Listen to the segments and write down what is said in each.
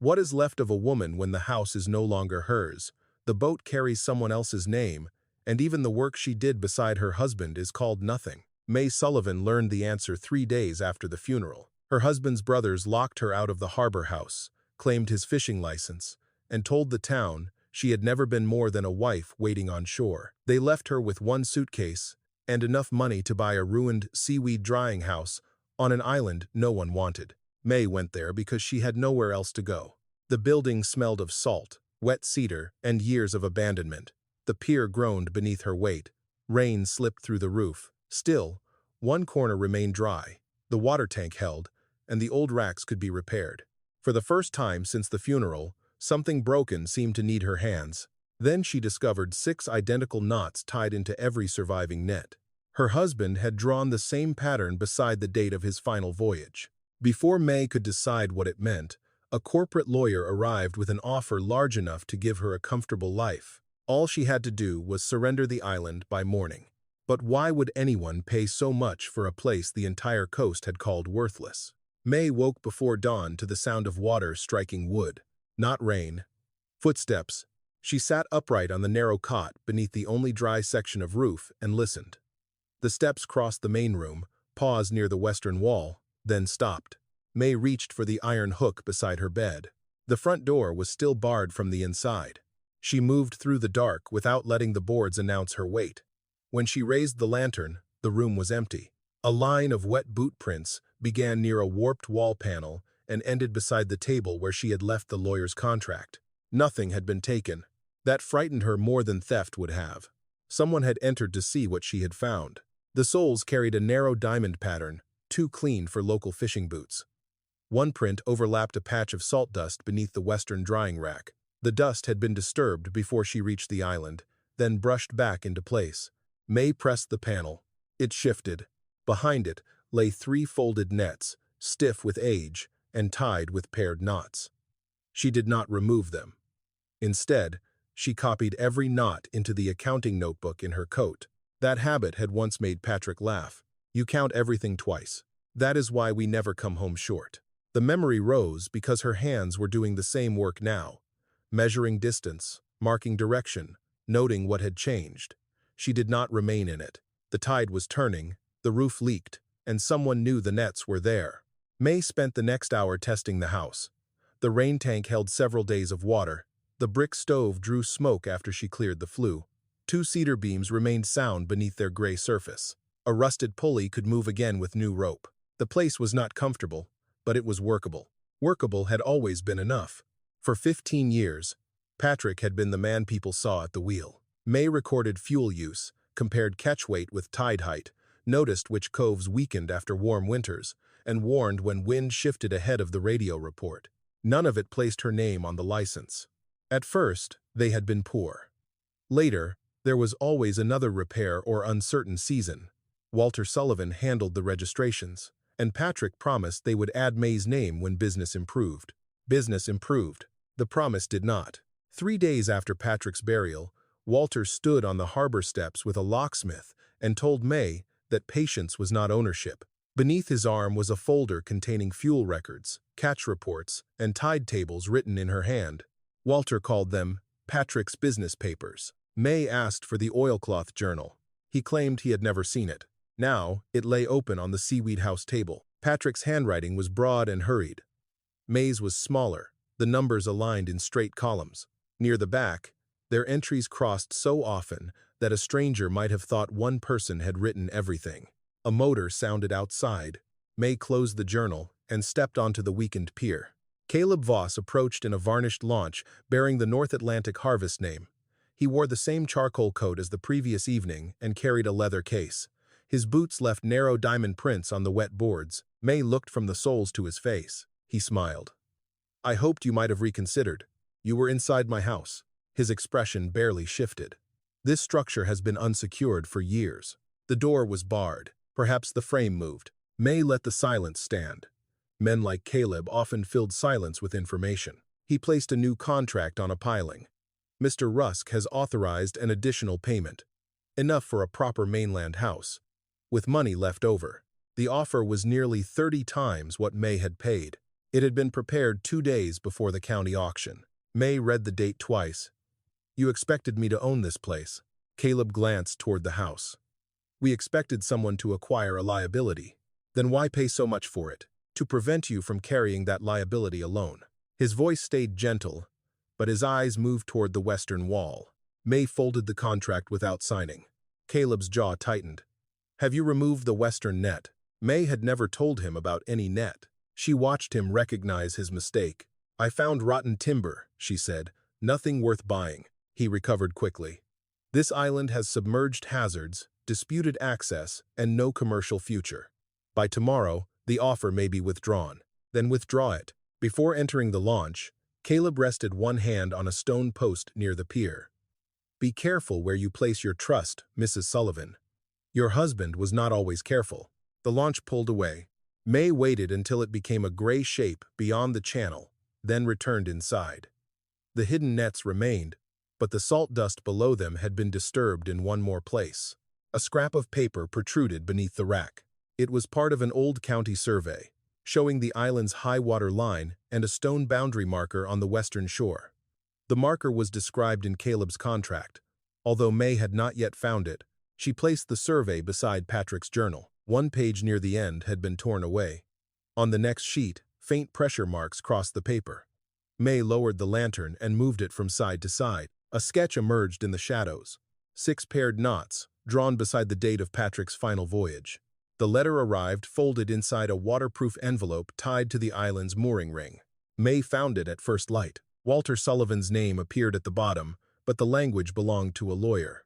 What is left of a woman when the house is no longer hers? The boat carries someone else's name, and even the work she did beside her husband is called nothing. Mae Sullivan learned the answer 3 days after the funeral. Her husband's brothers locked her out of the harbor house, claimed his fishing license, and told the town she had never been more than a wife waiting on shore. They left her with one suitcase and enough money to buy a ruined seaweed-drying house on an island no one wanted. Mae went there because she had nowhere else to go. The building smelled of salt, wet cedar, and years of abandonment. The pier groaned beneath her weight. Rain slipped through the roof. Still, one corner remained dry. The water tank held, and the old racks could be repaired. For the first time since the funeral, something broken seemed to need her hands. Then she discovered 6 identical knots tied into every surviving net. Her husband had drawn the same pattern beside the date of his final voyage. Before Mae could decide what it meant, a corporate lawyer arrived with an offer large enough to give her a comfortable life. All she had to do was surrender the island by morning. But why would anyone pay so much for a place the entire coast had called worthless? Mae woke before dawn to the sound of water striking wood. Not rain. Footsteps. She sat upright on the narrow cot beneath the only dry section of roof and listened. The steps crossed the main room, paused near the western wall, then stopped. Mae reached for the iron hook beside her bed. The front door was still barred from the inside. She moved through the dark without letting the boards announce her weight. When she raised the lantern, the room was empty. A line of wet boot prints began near a warped wall panel and ended beside the table where she had left the lawyer's contract. Nothing had been taken. That frightened her more than theft would have. Someone had entered to see what she had found. The soles carried a narrow diamond pattern, too clean for local fishing boots. One print overlapped a patch of salt dust beneath the western drying rack. The dust had been disturbed before she reached the island, then brushed back into place. Mae pressed the panel. It shifted. Behind it lay 3 folded nets, stiff with age and tied with paired knots. She did not remove them. Instead, she copied every knot into the accounting notebook in her coat. That habit had once made Patrick laugh. You count everything twice. That is why we never come home short. The memory rose because her hands were doing the same work now, measuring distance, marking direction, noting what had changed. She did not remain in it. The tide was turning, the roof leaked, and someone knew the nets were there. Mae spent the next hour testing the house. The rain tank held several days of water. The brick stove drew smoke after she cleared the flue. 2 cedar beams remained sound beneath their gray surface. A rusted pulley could move again with new rope. The place was not comfortable, but it was workable. Workable had always been enough. For 15 years, Patrick had been the man people saw at the wheel. Mae recorded fuel use, compared catch weight with tide height, noticed which coves weakened after warm winters, and warned when wind shifted ahead of the radio report. None of it placed her name on the license. At first, they had been poor. Later, there was always another repair or uncertain season. Walter Sullivan handled the registrations, and Patrick promised they would add Mae's name when business improved. Business improved. The promise did not. 3 days after Patrick's burial, Walter stood on the harbor steps with a locksmith and told Mae that patience was not ownership. Beneath his arm was a folder containing fuel records, catch reports, and tide tables written in her hand. Walter called them Patrick's business papers. Mae asked for the oilcloth journal. He claimed he had never seen it. Now, it lay open on the seaweed house table. Patrick's handwriting was broad and hurried. Mae's was smaller, the numbers aligned in straight columns. Near the back, their entries crossed so often that a stranger might have thought one person had written everything. A motor sounded outside. Mae closed the journal and stepped onto the weakened pier. Caleb Voss approached in a varnished launch bearing the North Atlantic Harvest name. He wore the same charcoal coat as the previous evening and carried a leather case. His boots left narrow diamond prints on the wet boards. Mae looked from the soles to his face. He smiled. "I hoped you might have reconsidered. You were inside my house." His expression barely shifted. "This structure has been unsecured for years." The door was barred. Perhaps the frame moved. Mae let the silence stand. Men like Caleb often filled silence with information. He placed a new contract on a piling. "Mr. Rusk has authorized an additional payment. Enough for a proper mainland house, with money left over." The offer was nearly 30 times what Mae had paid. It had been prepared 2 days before the county auction. Mae read the date twice. "You expected me to own this place." Caleb glanced toward the house. "We expected someone to acquire a liability. Then why pay so much for it? To prevent you from carrying that liability alone." His voice stayed gentle, but his eyes moved toward the western wall. Mae folded the contract without signing. Caleb's jaw tightened. "Have you removed the western net?" Mae had never told him about any net. She watched him recognize his mistake. "I found rotten timber," she said. "Nothing worth buying." He recovered quickly. "This island has submerged hazards, disputed access, and no commercial future. By tomorrow, the offer may be withdrawn. Then withdraw it." Before entering the launch, Caleb rested one hand on a stone post near the pier. "Be careful where you place your trust, Mrs. Sullivan. Your husband was not always careful." The launch pulled away. Mae waited until it became a gray shape beyond the channel, then returned inside. The hidden nets remained, but the salt dust below them had been disturbed in one more place. A scrap of paper protruded beneath the rack. It was part of an old county survey, showing the island's high water line and a stone boundary marker on the western shore. The marker was described in Caleb's contract. Although Mae had not yet found it, she placed the survey beside Patrick's journal. One page near the end had been torn away. On the next sheet, faint pressure marks crossed the paper. Mae lowered the lantern and moved it from side to side. A sketch emerged in the shadows. 6 paired knots, drawn beside the date of Patrick's final voyage. The letter arrived folded inside a waterproof envelope tied to the island's mooring ring. Mae found it at first light. Walter Sullivan's name appeared at the bottom, but the language belonged to a lawyer.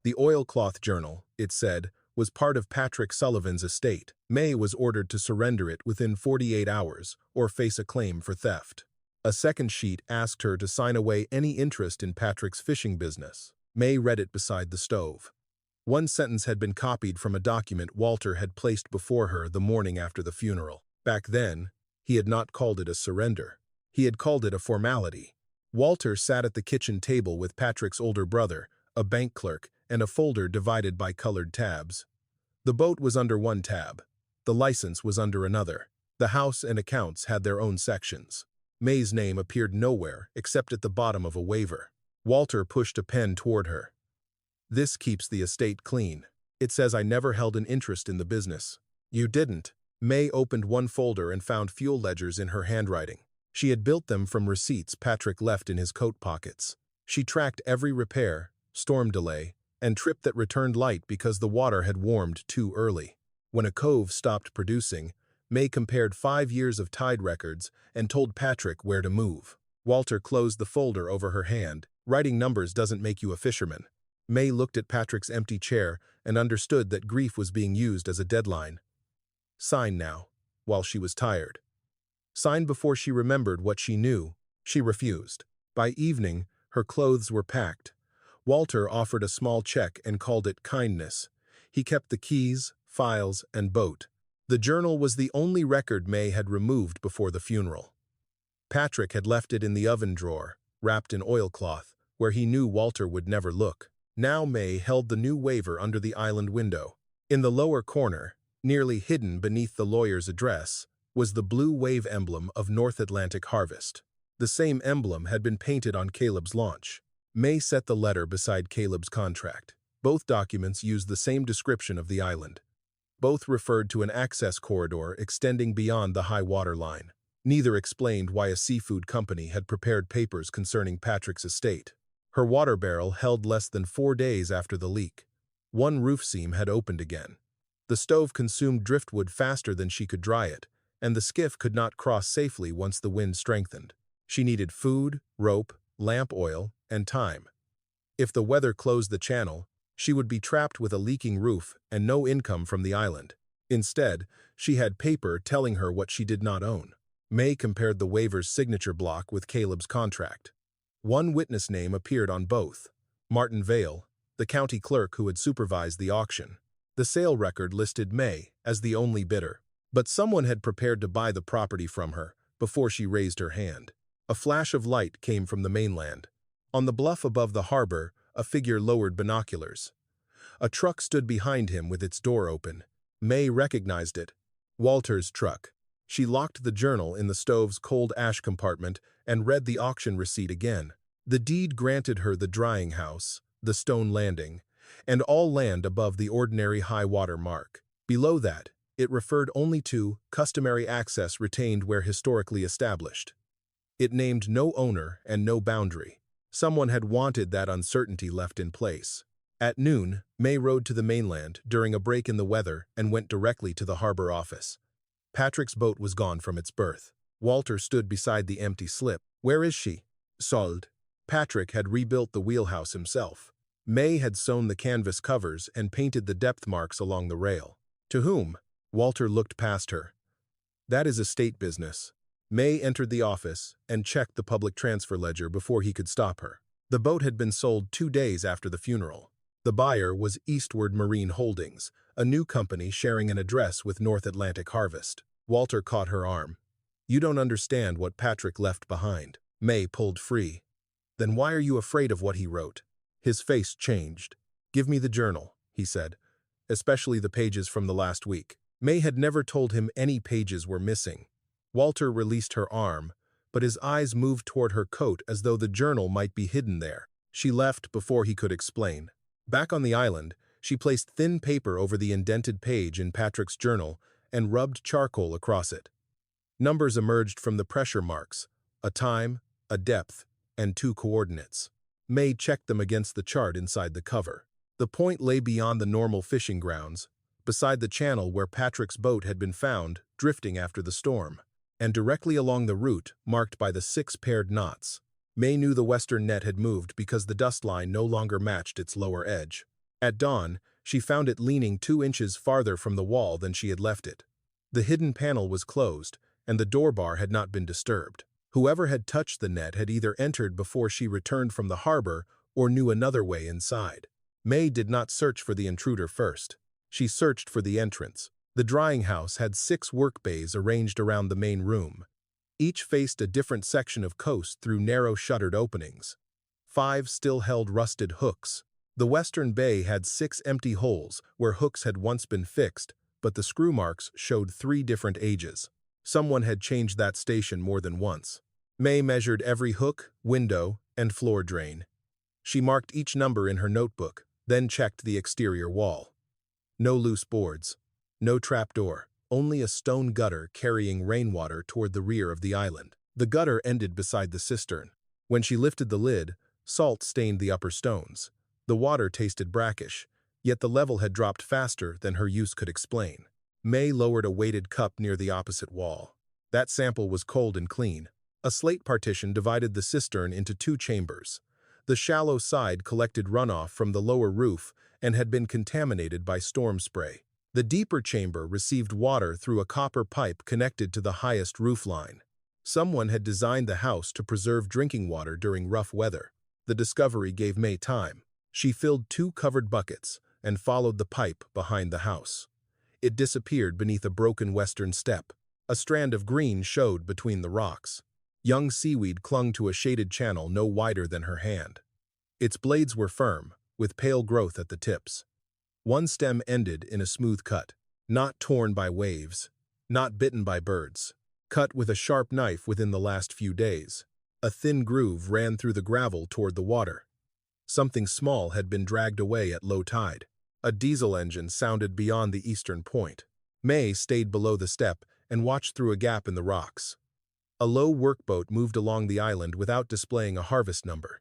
The oilcloth journal, it said, was part of Patrick Sullivan's estate. Mae was ordered to surrender it within 48 hours or face a claim for theft. A second sheet asked her to sign away any interest in Patrick's fishing business. Mae read it beside the stove. One sentence had been copied from a document Walter had placed before her the morning after the funeral. Back then, he had not called it a surrender. He had called it a formality. Walter sat at the kitchen table with Patrick's older brother, a bank clerk, and a folder divided by colored tabs. The boat was under one tab. The license was under another. The house and accounts had their own sections. Mae's name appeared nowhere except at the bottom of a waiver. Walter pushed a pen toward her. "This keeps the estate clean. It says I never held an interest in the business." "You didn't." Mae opened one folder and found fuel ledgers in her handwriting. She had built them from receipts Patrick left in his coat pockets. She tracked every repair, storm delay, and trip that returned light because the water had warmed too early. When a cove stopped producing, Mae compared 5 years of tide records and told Patrick where to move. Walter closed the folder over her hand. "Writing numbers doesn't make you a fisherman." Mae looked at Patrick's empty chair and understood that grief was being used as a deadline. Sign now, while she was tired. Sign before she remembered what she knew. She refused. By evening, her clothes were packed. Walter offered a small check and called it kindness. He kept the keys, files, and boat. The journal was the only record Mae had removed before the funeral. Patrick had left it in the oven drawer, wrapped in oilcloth, where he knew Walter would never look. Now Mae held the new waiver under the island window. In the lower corner, nearly hidden beneath the lawyer's address, was the blue wave emblem of North Atlantic Harvest. The same emblem had been painted on Caleb's launch. Mae set the letter beside Caleb's contract. Both documents used the same description of the island. Both referred to an access corridor extending beyond the high water line. Neither explained why a seafood company had prepared papers concerning Patrick's estate. Her water barrel held less than 4 days after the leak. One roof seam had opened again. The stove consumed driftwood faster than she could dry it, and the skiff could not cross safely once the wind strengthened. She needed food, rope, lamp oil, and time. If the weather closed the channel, she would be trapped with a leaking roof and no income from the island. Instead, she had paper telling her what she did not own. Mae compared the waiver's signature block with Caleb's contract. One witness name appeared on both: Martin Vale, the county clerk who had supervised the auction. The sale record listed Mae as the only bidder. But someone had prepared to buy the property from her before she raised her hand. A flash of light came from the mainland. On the bluff above the harbor, a figure lowered binoculars. A truck stood behind him with its door open. Mae recognized it. Walter's truck. She locked the journal in the stove's cold ash compartment and read the auction receipt again. The deed granted her the drying house, the stone landing, and all land above the ordinary high water mark. Below that, it referred only to customary access retained where historically established. It named no owner and no boundary. Someone had wanted that uncertainty left in place. At noon, Mae rode to the mainland during a break in the weather and went directly to the harbor office. Patrick's boat was gone from its berth. Walter stood beside the empty slip. "Where is she?" "Sold." Patrick had rebuilt the wheelhouse himself. Mae had sewn the canvas covers and painted the depth marks along the rail. "To whom?" Walter looked past her. "That is estate business." Mae entered the office and checked the public transfer ledger before he could stop her. The boat had been sold 2 days after the funeral. The buyer was Eastward Marine Holdings, a new company sharing an address with North Atlantic Harvest. Walter caught her arm. "You don't understand what Patrick left behind." Mae pulled free. "Then why are you afraid of what he wrote?" His face changed. "Give me the journal," he said, "especially the pages from the last week." Mae had never told him any pages were missing. Walter released her arm, but his eyes moved toward her coat as though the journal might be hidden there. She left before he could explain. Back on the island, she placed thin paper over the indented page in Patrick's journal and rubbed charcoal across it. Numbers emerged from the pressure marks, a time, a depth, and 2 coordinates. Mae checked them against the chart inside the cover. The point lay beyond the normal fishing grounds, beside the channel where Patrick's boat had been found, drifting after the storm, and directly along the route marked by the 6 paired knots. Mae knew the western net had moved because the dust line no longer matched its lower edge. At dawn, she found it leaning 2 inches farther from the wall than she had left it. The hidden panel was closed, and the door bar had not been disturbed. Whoever had touched the net had either entered before she returned from the harbor or knew another way inside. Mae did not search for the intruder first. She searched for the entrance. The drying house had 6 work bays arranged around the main room. Each faced a different section of coast through narrow shuttered openings. 5 still held rusted hooks. The western bay had 6 empty holes where hooks had once been fixed, but the screw marks showed 3 different ages. Someone had changed that station more than once. Mae measured every hook, window, and floor drain. She marked each number in her notebook, then checked the exterior wall. No loose boards. No trapdoor, only a stone gutter carrying rainwater toward the rear of the island. The gutter ended beside the cistern. When she lifted the lid, salt stained the upper stones. The water tasted brackish, yet the level had dropped faster than her use could explain. Mae lowered a weighted cup near the opposite wall. That sample was cold and clean. A slate partition divided the cistern into 2 chambers. The shallow side collected runoff from the lower roof and had been contaminated by storm spray. The deeper chamber received water through a copper pipe connected to the highest roof line. Someone had designed the house to preserve drinking water during rough weather. The discovery gave Mae time. She filled 2 covered buckets and followed the pipe behind the house. It disappeared beneath a broken western step. A strand of green showed between the rocks. Young seaweed clung to a shaded channel no wider than her hand. Its blades were firm, with pale growth at the tips. One stem ended in a smooth cut, not torn by waves, not bitten by birds, cut with a sharp knife within the last few days. A thin groove ran through the gravel toward the water. Something small had been dragged away at low tide. A diesel engine sounded beyond the eastern point. Mae stayed below the step and watched through a gap in the rocks. A low workboat moved along the island without displaying a harvest number.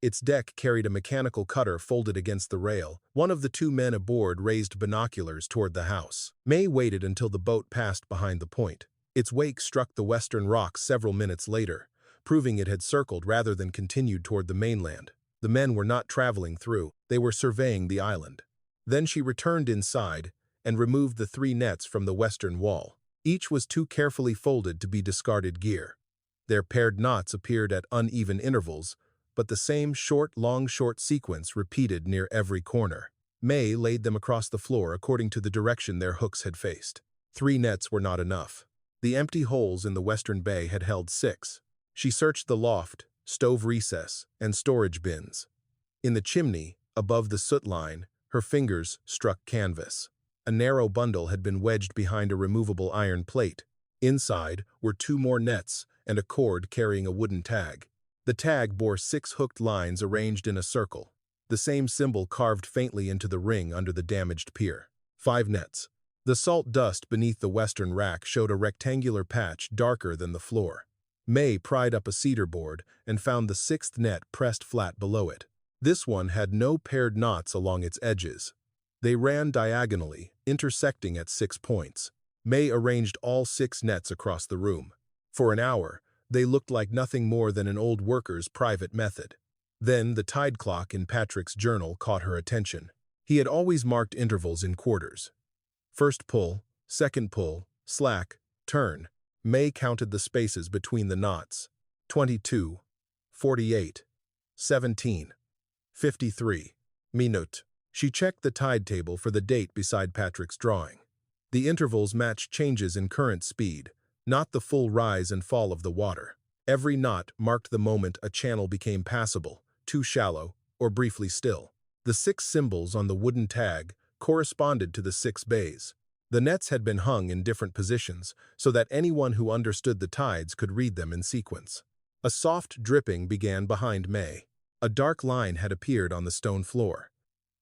Its deck carried a mechanical cutter folded against the rail. One of the 2 men aboard raised binoculars toward the house. Mae waited until the boat passed behind the point. Its wake struck the western rocks several minutes later, proving it had circled rather than continued toward the mainland. The men were not traveling through, they were surveying the island. Then she returned inside and removed the 3 nets from the western wall. Each was too carefully folded to be discarded gear. Their paired knots appeared at uneven intervals, but the same short sequence repeated near every corner. Mae laid them across the floor according to the direction their hooks had faced. 3 nets were not enough. The empty holes in the western bay had held 6. She searched the loft, stove recess, and storage bins. In the chimney, above the soot line, her fingers struck canvas. A narrow bundle had been wedged behind a removable iron plate. Inside were 2 more nets and a cord carrying a wooden tag. The tag bore 6 hooked lines arranged in a circle, the same symbol carved faintly into the ring under the damaged pier. 5 nets. The salt dust beneath the western rack showed a rectangular patch darker than the floor. Mae pried up a cedar board and found the 6th net pressed flat below it. This one had no paired knots along its edges. They ran diagonally, intersecting at 6 points. Mae arranged all 6 nets across the room. For an hour, they looked like nothing more than an old worker's private method. Then the tide clock in Patrick's journal caught her attention. He had always marked intervals in quarters. First pull, second pull, slack, turn. Mae counted the spaces between the knots. 22, 48, 17, 53. Minute. She checked the tide table for the date beside Patrick's drawing. The intervals matched changes in current speed, not the full rise and fall of the water. Every knot marked the moment a channel became passable, too shallow, or briefly still. The 6 symbols on the wooden tag corresponded to the 6 bays. The nets had been hung in different positions so that anyone who understood the tides could read them in sequence. A soft dripping began behind Mae. A dark line had appeared on the stone floor.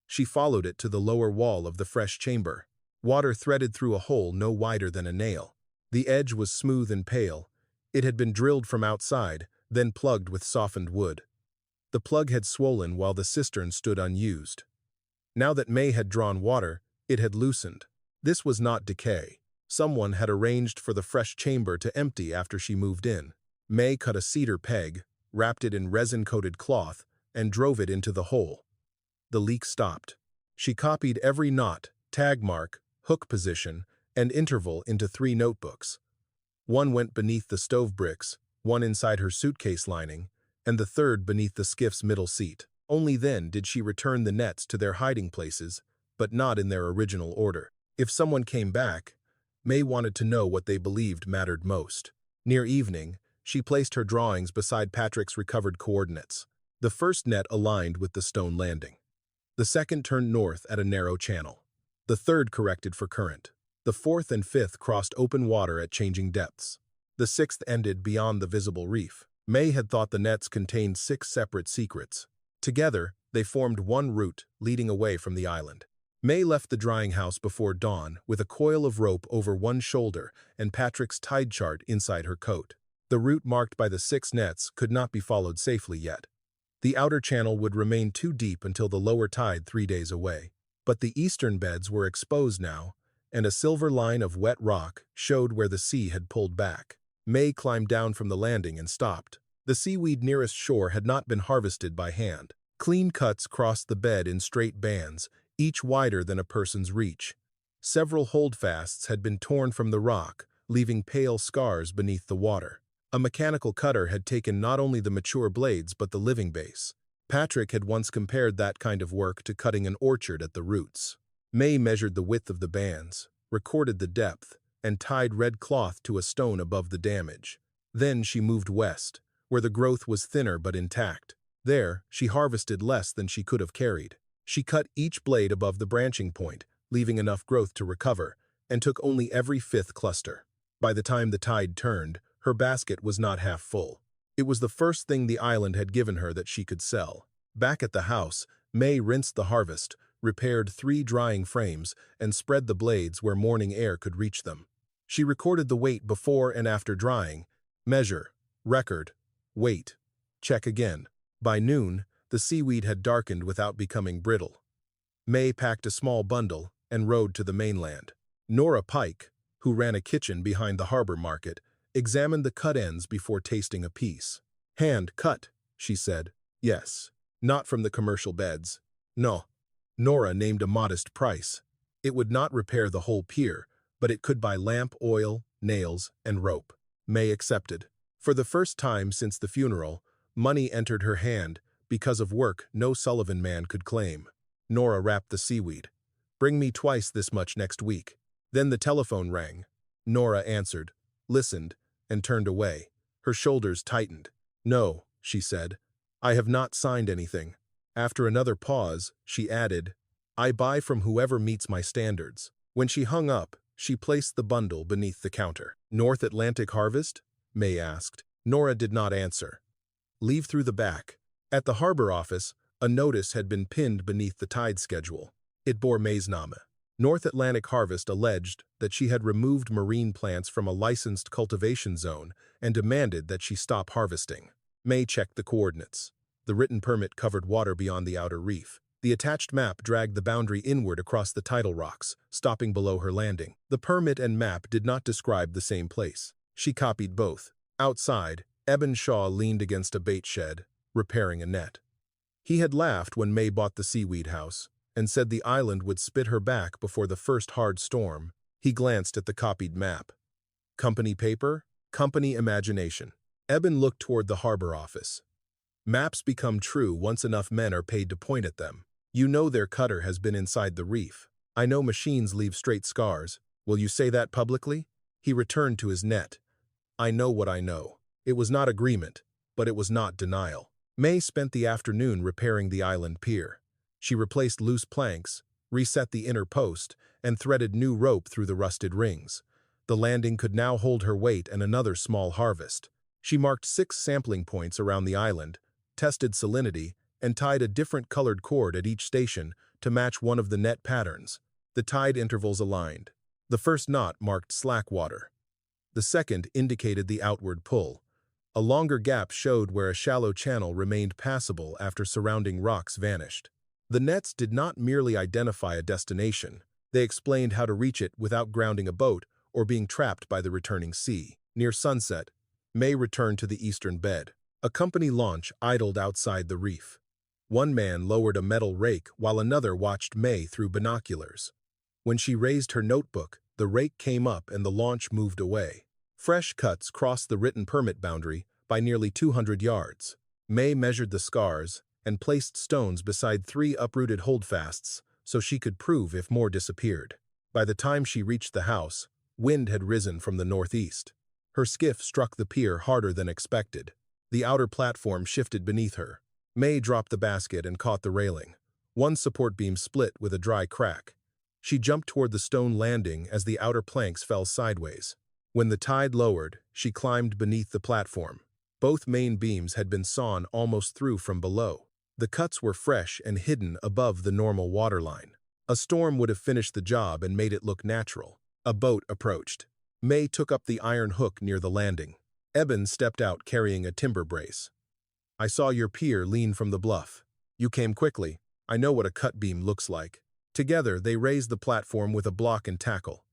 She followed it to the lower wall of the fresh chamber. Water threaded through a hole no wider than a nail. The edge was smooth and pale. It had been drilled from outside, then plugged with softened wood. The plug had swollen while the cistern stood unused. Now that Mae had drawn water, it had loosened. This was not decay. Someone had arranged for the fresh chamber to empty after she moved in. Mae cut a cedar peg, wrapped it in resin-coated cloth, and drove it into the hole. The leak stopped. She copied every knot, tag mark, hook position, and interval into 3 notebooks. One went beneath the stove bricks, one inside her suitcase lining, and the third beneath the skiff's middle seat. Only then did she return the nets to their hiding places, but not in their original order. If someone came back, Mae wanted to know what they believed mattered most. Near evening, she placed her drawings beside Patrick's recovered coordinates. The first net aligned with the stone landing. The second turned north at a narrow channel. The third corrected for current. The 4th and 5th crossed open water at changing depths. The 6th ended beyond the visible reef. Mae had thought the nets contained 6 separate secrets. Together, they formed one route leading away from the island. Mae left the drying house before dawn with a coil of rope over one shoulder and Patrick's tide chart inside her coat. The route marked by the 6 nets could not be followed safely yet. The outer channel would remain too deep until the lower tide 3 days away. But the eastern beds were exposed now, and a silver line of wet rock showed where the sea had pulled back. Mae climbed down from the landing and stopped. The seaweed nearest shore had not been harvested by hand. Clean cuts crossed the bed in straight bands, each wider than a person's reach. Several holdfasts had been torn from the rock, leaving pale scars beneath the water. A mechanical cutter had taken not only the mature blades but the living base. Patrick had once compared that kind of work to cutting an orchard at the roots. Mae measured the width of the bands, recorded the depth, and tied red cloth to a stone above the damage. Then she moved west, where the growth was thinner but intact. There, she harvested less than she could have carried. She cut each blade above the branching point, leaving enough growth to recover, and took only every 5th cluster. By the time the tide turned, her basket was not half full. It was the first thing the island had given her that she could sell. Back at the house, Mae rinsed the harvest, repaired 3 drying frames, and spread the blades where morning air could reach them. She recorded the weight before and after drying. Measure, record, weight, check again. By noon, the seaweed had darkened without becoming brittle. Mae packed a small bundle and rode to the mainland. Nora Pike, who ran a kitchen behind the harbor market, examined the cut ends before tasting a piece. "Hand cut," she said. "Yes. Not from the commercial beds." "No." Nora named a modest price. It would not repair the whole pier, but it could buy lamp oil, nails, and rope. Mae accepted. For the first time since the funeral, money entered her hand because of work no Sullivan man could claim. Nora wrapped the seaweed. "Bring me twice this much next week." Then the telephone rang. Nora answered, listened, and turned away. Her shoulders tightened. "No," she said. "I have not signed anything." After another pause, she added, "I buy from whoever meets my standards." When she hung up, She placed the bundle beneath the counter. "North Atlantic Harvest?" Mae asked. Nora did not answer. "Leave through the back." At the harbor office, a notice had been pinned beneath the tide schedule. It bore Mae's name. North Atlantic Harvest alleged that she had removed marine plants from a licensed cultivation zone and demanded that she stop harvesting. Mae checked the coordinates. The written permit covered water beyond the outer reef. The attached map dragged the boundary inward across the tidal rocks, stopping below her landing. The permit and map did not describe the same place. She copied both. Outside, Eben Shaw leaned against a bait shed, repairing a net. He had laughed when Mae bought the seaweed house, and said the island would spit her back before the first hard storm. He glanced at the copied map. Company paper, company imagination. Eben looked toward the harbor office. Maps become true once enough men are paid to point at them. You know their cutter has been inside the reef. I know machines leave straight scars. Will you say that publicly? He returned to his net. I know what I know. It was not agreement, but it was not denial. Mae spent the afternoon repairing the island pier. She replaced loose planks, reset the inner post, and threaded new rope through the rusted rings. The landing could now hold her weight and another small harvest. She marked 6 sampling points around the island, tested salinity, and tied a different colored cord at each station to match one of the net patterns. The tide intervals aligned. The first knot marked slack water. The second indicated the outward pull. A longer gap showed where a shallow channel remained passable after surrounding rocks vanished. The nets did not merely identify a destination. They explained how to reach it without grounding a boat or being trapped by the returning sea. Near sunset, Mae returned to the eastern bed. A company launch idled outside the reef. One man lowered a metal rake while another watched Mae through binoculars. When she raised her notebook, the rake came up and the launch moved away. Fresh cuts crossed the written permit boundary by nearly 200 yards. Mae measured the scars and placed stones beside 3 uprooted holdfasts so she could prove if more disappeared. By the time she reached the house, wind had risen from the northeast. Her skiff struck the pier harder than expected. The outer platform shifted beneath her. Mae dropped the basket and caught the railing. One support beam split with a dry crack. She jumped toward the stone landing as the outer planks fell sideways. When the tide lowered, she climbed beneath the platform. Both main beams had been sawn almost through from below. The cuts were fresh and hidden above the normal waterline. A storm would have finished the job and made it look natural. A boat approached. Mae took up the iron hook near the landing. Eben stepped out carrying a timber brace. I saw your pier lean from the bluff. You came quickly. I know what a cut beam looks like. Together, they raised the platform with a block and tackle.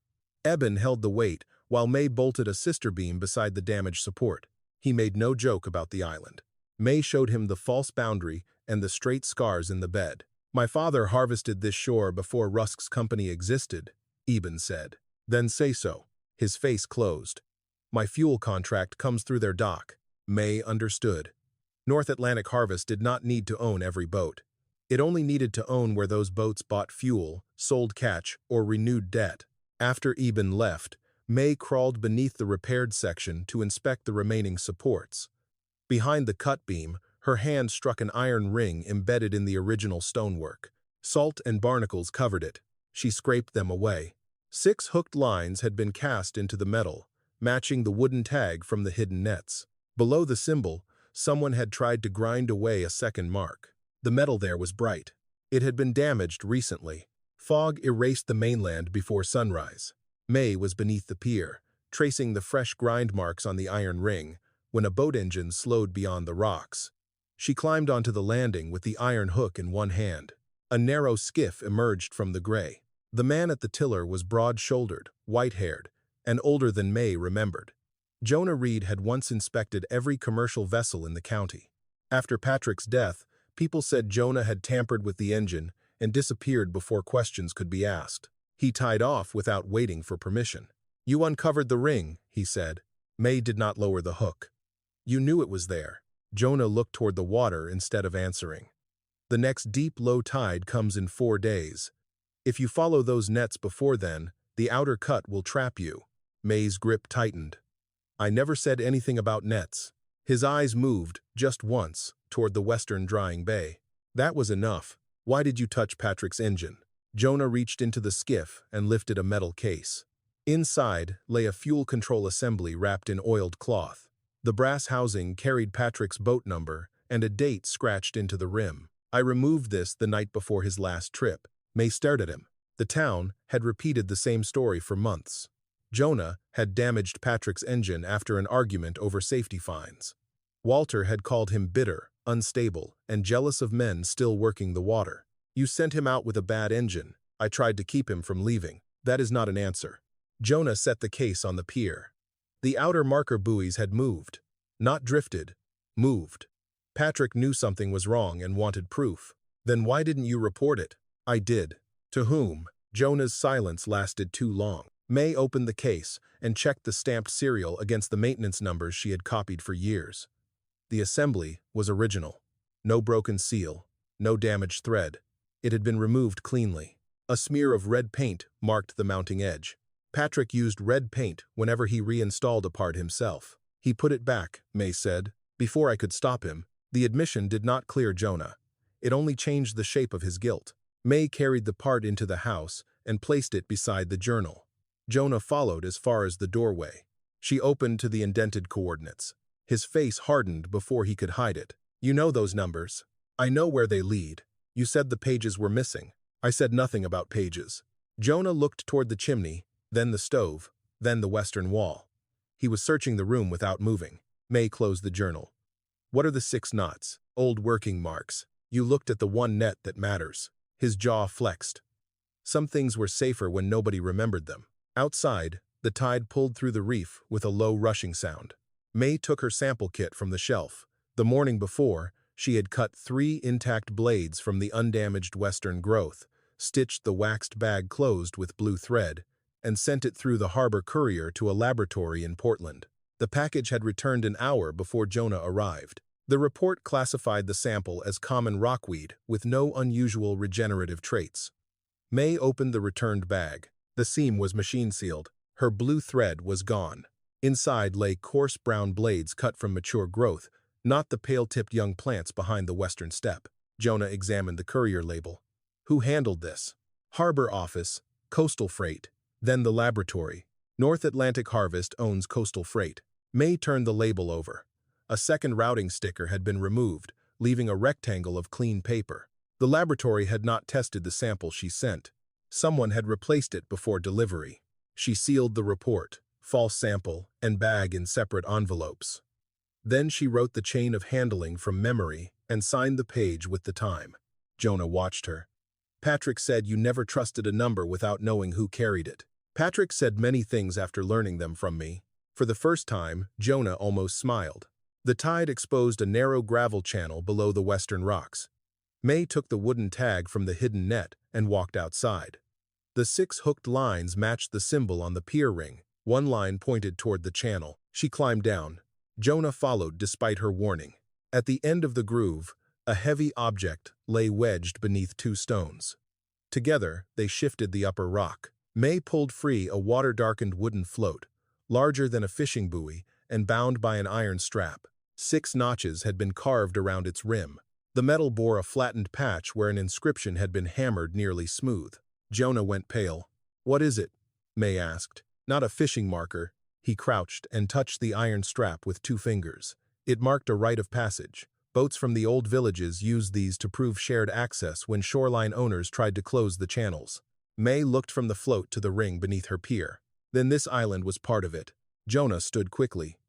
Eben held the weight, while Mae bolted a sister beam beside the damaged support. He made no joke about the island. Mae showed him the false boundary and the straight scars in the bed. My father harvested this shore before Rusk's company existed, Eben said. Then say so. His face closed. My fuel contract comes through their dock. Mae understood. North Atlantic Harvest did not need to own every boat. It only needed to own where those boats bought fuel, sold catch, or renewed debt. After Eben left, Mae crawled beneath the repaired section to inspect the remaining supports. Behind the cut beam, her hand struck an iron ring embedded in the original stonework. Salt and barnacles covered it. She scraped them away. 6 hooked lines had been cast into the metal, matching the wooden tag from the hidden nets. Below the symbol, someone had tried to grind away a second mark. The metal there was bright. It had been damaged recently. Fog erased the mainland before sunrise. Mae was beneath the pier, tracing the fresh grind marks on the iron ring, when a boat engine slowed beyond the rocks. She climbed onto the landing with the iron hook in one hand. A narrow skiff emerged from the gray. The man at the tiller was broad-shouldered, white-haired, and older than Mae remembered. Jonah Reed had once inspected every commercial vessel in the county. After Patrick's death, people said Jonah had tampered with the engine and disappeared before questions could be asked. He tied off without waiting for permission. You uncovered the ring, he said. Mae did not lower the hook. You knew it was there. Jonah looked toward the water instead of answering. The next deep low tide comes in 4 days. If you follow those nets before then, the outer cut will trap you. Mae's grip tightened. I never said anything about nets. His eyes moved, just once, toward the western drying bay. That was enough. Why did you touch Patrick's engine? Jonah reached into the skiff and lifted a metal case. Inside lay a fuel control assembly wrapped in oiled cloth. The brass housing carried Patrick's boat number and a date scratched into the rim. I removed this the night before his last trip. Mae stared at him. The town had repeated the same story for months. Jonah had damaged Patrick's engine after an argument over safety fines. Walter had called him bitter, unstable, and jealous of men still working the water. You sent him out with a bad engine. I tried to keep him from leaving. That is not an answer. Jonah set the case on the pier. The outer marker buoys had moved. Not drifted. Moved. Patrick knew something was wrong and wanted proof. Then why didn't you report it? I did. To whom? Jonah's silence lasted too long. Mae opened the case and checked the stamped serial against the maintenance numbers she had copied for years. The assembly was original. No broken seal. No damaged thread. It had been removed cleanly. A smear of red paint marked the mounting edge. Patrick used red paint whenever he reinstalled a part himself. He put it back, Mae said. Before I could stop him, the admission did not clear Jonah. It only changed the shape of his guilt. Mae carried the part into the house and placed it beside the journal. Jonah followed as far as the doorway. She opened to the indented coordinates. His face hardened before he could hide it. You know those numbers. I know where they lead. You said the pages were missing. I said nothing about pages. Jonah looked toward the chimney, then the stove, then the western wall. He was searching the room without moving. Mae closed the journal. What are the 6 knots? Old working marks. You looked at the one net that matters. His jaw flexed. Some things were safer when nobody remembered them. Outside, the tide pulled through the reef with a low rushing sound. Mae took her sample kit from the shelf. The morning before, she had cut 3 intact blades from the undamaged western growth, stitched the waxed bag closed with blue thread, and sent it through the harbor courier to a laboratory in Portland. The package had returned an hour before Jonah arrived. The report classified the sample as common rockweed with no unusual regenerative traits. Mae opened the returned bag. The seam was machine-sealed. Her blue thread was gone. Inside lay coarse brown blades cut from mature growth, not the pale-tipped young plants behind the western step. Jonah examined the courier label. Who handled this? Harbor Office, Coastal Freight, then the laboratory. North Atlantic Harvest owns Coastal Freight. Mae turned the label over. A second routing sticker had been removed, leaving a rectangle of clean paper. The laboratory had not tested the sample she sent. Someone had replaced it before delivery. She sealed the report, false sample, and bag in separate envelopes. Then she wrote the chain of handling from memory and signed the page with the time. Jonah watched her. Patrick said you never trusted a number without knowing who carried it. Patrick said many things after learning them from me. For the first time, Jonah almost smiled. The tide exposed a narrow gravel channel below the western rocks. Mae took the wooden tag from the hidden net and walked outside. The 6 hooked lines matched the symbol on the pier ring. One line pointed toward the channel. She climbed down. Jonah followed despite her warning. At the end of the groove, a heavy object lay wedged beneath 2 stones. Together, they shifted the upper rock. Mae pulled free a water-darkened wooden float, larger than a fishing buoy and bound by an iron strap. 6 notches had been carved around its rim. The metal bore a flattened patch where an inscription had been hammered nearly smooth. Jonah went pale. What is it? Mae asked. Not a fishing marker. He crouched and touched the iron strap with 2 fingers. It marked a rite of passage. Boats from the old villages used these to prove shared access when shoreline owners tried to close the channels. Mae looked from the float to the ring beneath her pier. Then this island was part of it. Jonah stood quickly.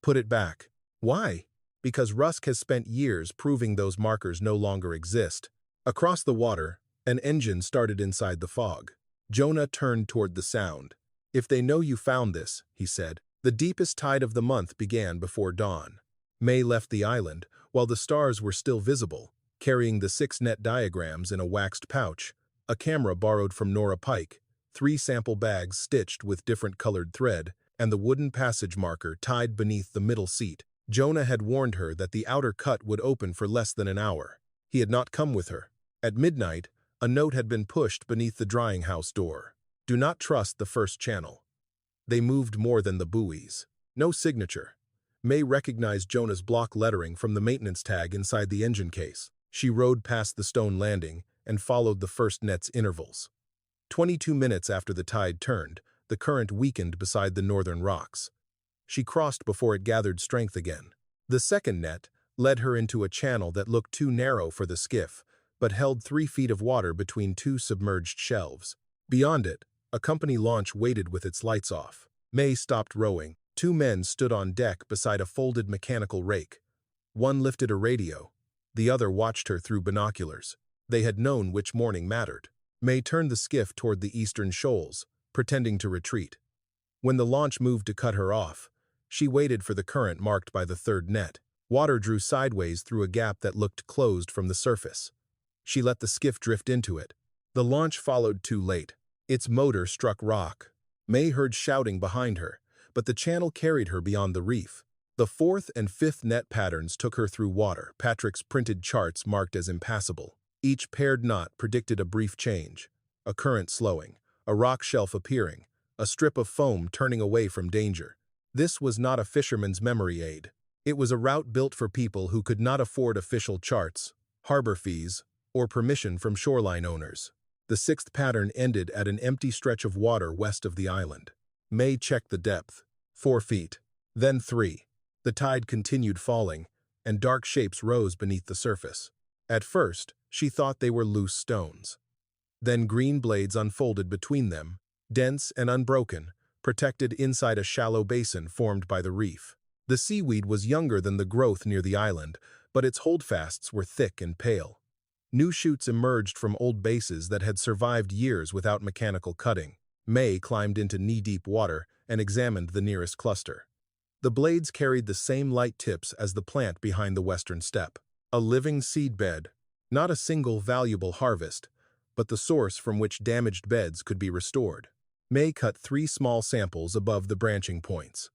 Put it back. Why? Because Rusk has spent years proving those markers no longer exist. Across the water, an engine started inside the fog. Jonah turned toward the sound. If they know you found this, he said. The deepest tide of the month began before dawn. Mae left the island, while the stars were still visible, carrying the 6 net diagrams in a waxed pouch, a camera borrowed from Nora Pike, 3 sample bags stitched with different colored thread, and the wooden passage marker tied beneath the middle seat. Jonah had warned her that the outer cut would open for less than an hour. He had not come with her. At midnight, a note had been pushed beneath the drying house door. Do not trust the first channel. They moved more than the buoys. No signature. Mae recognized Jonah's block lettering from the maintenance tag inside the engine case. She rowed past the stone landing and followed the first net's intervals. 22 minutes after the tide turned, the current weakened beside the northern rocks. She crossed before it gathered strength again. The second net led her into a channel that looked too narrow for the skiff, but held 3 feet of water between 2 submerged shelves. Beyond it, a company launch waited with its lights off. Mae stopped rowing. 2 men stood on deck beside a folded mechanical rake. One lifted a radio. The other watched her through binoculars. They had known which morning mattered. Mae turned the skiff toward the eastern shoals, pretending to retreat. When the launch moved to cut her off, she waited for the current marked by the third net. Water drew sideways through a gap that looked closed from the surface. She let the skiff drift into it. The launch followed too late. Its motor struck rock. Mae heard shouting behind her, but the channel carried her beyond the reef. The 4th and 5th net patterns took her through water. Patrick's printed charts marked as impassable. Each paired knot predicted a brief change, a current slowing, a rock shelf appearing, a strip of foam turning away from danger. This was not a fisherman's memory aid. It was a route built for people who could not afford official charts, harbor fees, or permission from shoreline owners. The 6th pattern ended at an empty stretch of water west of the island. Mae checked the depth. 4 feet. Then 3. The tide continued falling, and dark shapes rose beneath the surface. At first, she thought they were loose stones. Then green blades unfolded between them, dense and unbroken, protected inside a shallow basin formed by the reef. The seaweed was younger than the growth near the island, but its holdfasts were thick and pale. New shoots emerged from old bases that had survived years without mechanical cutting. Mae climbed into knee-deep water and examined the nearest cluster. The blades carried the same light tips as the plant behind the western step. A living seedbed, not a single valuable harvest, but the source from which damaged beds could be restored. Mae cut 3 small samples above the branching points.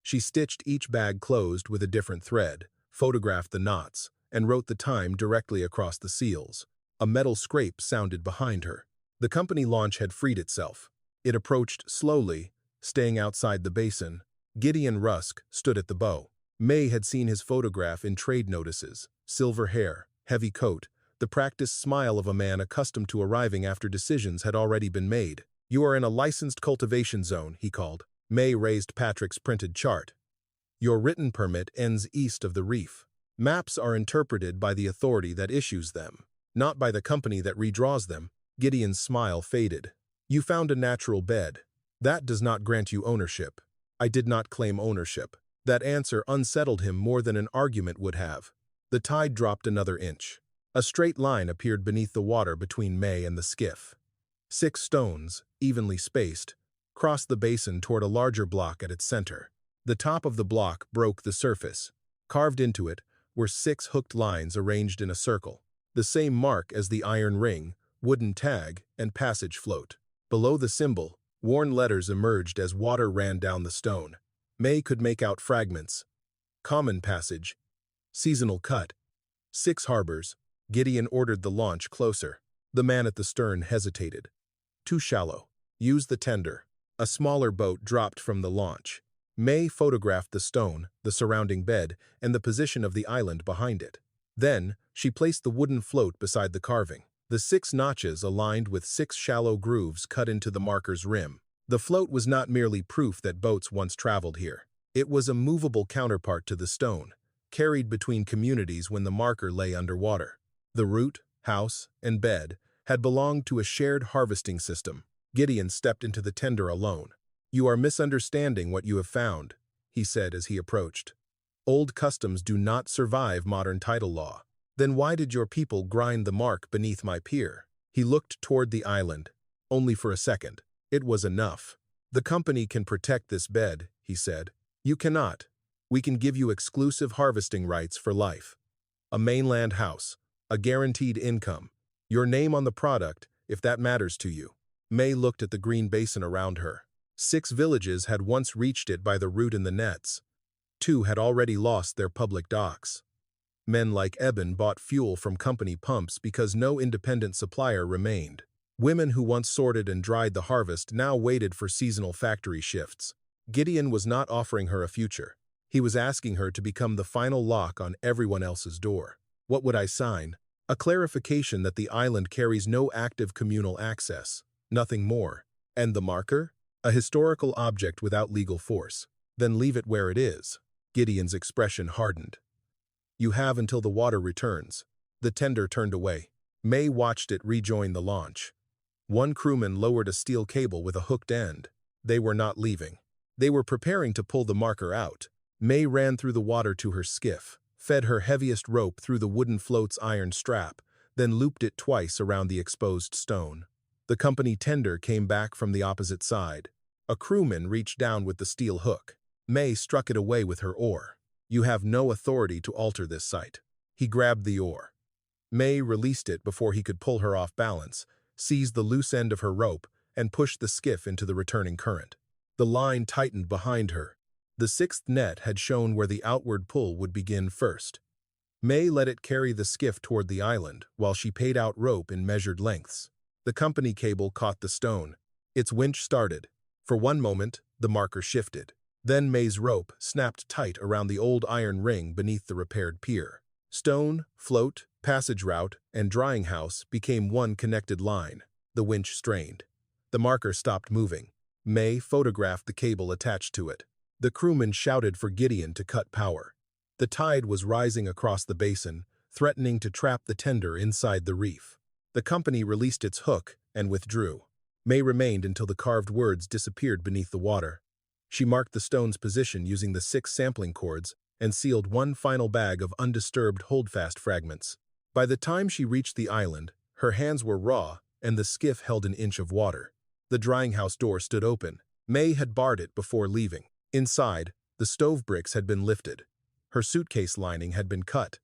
She stitched each bag closed with a different thread, photographed the knots, and wrote the time directly across the seals. A metal scrape sounded behind her. The company launch had freed itself. It approached slowly, staying outside the basin. Gideon Rusk stood at the bow. Mae had seen his photograph in trade notices. Silver hair, heavy coat, the practiced smile of a man accustomed to arriving after decisions had already been made. "You are in a licensed cultivation zone," he called. Mae raised Patrick's printed chart. "Your written permit ends east of the reef. Maps are interpreted by the authority that issues them, not by the company that redraws them." Gideon's smile faded. "You found a natural bed. That does not grant you ownership." "I did not claim ownership." That answer unsettled him more than an argument would have. The tide dropped another inch. A straight line appeared beneath the water between Mae and the skiff. 6 stones, evenly spaced, crossed the basin toward a larger block at its center. The top of the block broke the surface. Carved into it were 6 hooked lines arranged in a circle, the same mark as the iron ring, wooden tag, and passage float. Below the symbol, worn letters emerged as water ran down the stone. Mae could make out fragments. Common passage. Seasonal cut. 6 harbors. Gideon ordered the launch closer. The man at the stern hesitated. "Too shallow. Use the tender." A smaller boat dropped from the launch. Mae photographed the stone, the surrounding bed, and the position of the island behind it. Then, she placed the wooden float beside the carving. The 6 notches aligned with 6 shallow grooves cut into the marker's rim. The float was not merely proof that boats once traveled here. It was a movable counterpart to the stone, carried between communities when the marker lay underwater. The root, house, and bed had belonged to a shared harvesting system. Gideon stepped into the tender alone. "You are misunderstanding what you have found," he said as he approached. "Old customs do not survive modern title law." "Then why did your people grind the mark beneath my pier?" He looked toward the island, only for a second. It was enough. "The company can protect this bed," he said. "You cannot. We can give you exclusive harvesting rights for life. A mainland house, a guaranteed income, your name on the product, if that matters to you." Mae looked at the green basin around her. 6 villages had once reached it by the route in the nets. 2 had already lost their public docks. Men like Eben bought fuel from company pumps because no independent supplier remained. Women who once sorted and dried the harvest now waited for seasonal factory shifts. Gideon was not offering her a future. He was asking her to become the final lock on everyone else's door. "What would I sign?" "A clarification that the island carries no active communal access. Nothing more." "And the marker?" A historical object without legal force. Then leave it where it is. Gideon's expression hardened. You have until the water returns. The tender turned away. Mae watched it rejoin the launch. One crewman lowered a steel cable with a hooked end. They were not leaving. They were preparing to pull the marker out. Mae ran through the water to her skiff, fed her heaviest rope through the wooden float's iron strap, then looped it twice around the exposed stone. The company tender came back from the opposite side. A crewman reached down with the steel hook. Mae struck it away with her oar. You have no authority to alter this site. He grabbed the oar. Mae released it before he could pull her off balance, seized the loose end of her rope, and pushed the skiff into the returning current. The line tightened behind her. The sixth net had shown where the outward pull would begin first. Mae let it carry the skiff toward the island while she paid out rope in measured lengths. The company cable caught the stone. Its winch started. For one moment, the marker shifted. Then Mae's rope snapped tight around the old iron ring beneath the repaired pier. Stone, float, passage route, and drying house became one connected line. The winch strained. The marker stopped moving. Mae photographed the cable attached to it. The crewman shouted for Gideon to cut power. The tide was rising across the basin, threatening to trap the tender inside the reef. The company released its hook and withdrew. Mae remained until the carved words disappeared beneath the water. She marked the stone's position using the 6 sampling cords and sealed one final bag of undisturbed holdfast fragments. By the time she reached the island, her hands were raw and the skiff held an inch of water. The drying house door stood open. Mae had barred it before leaving. Inside, the stove bricks had been lifted. Her suitcase lining had been cut.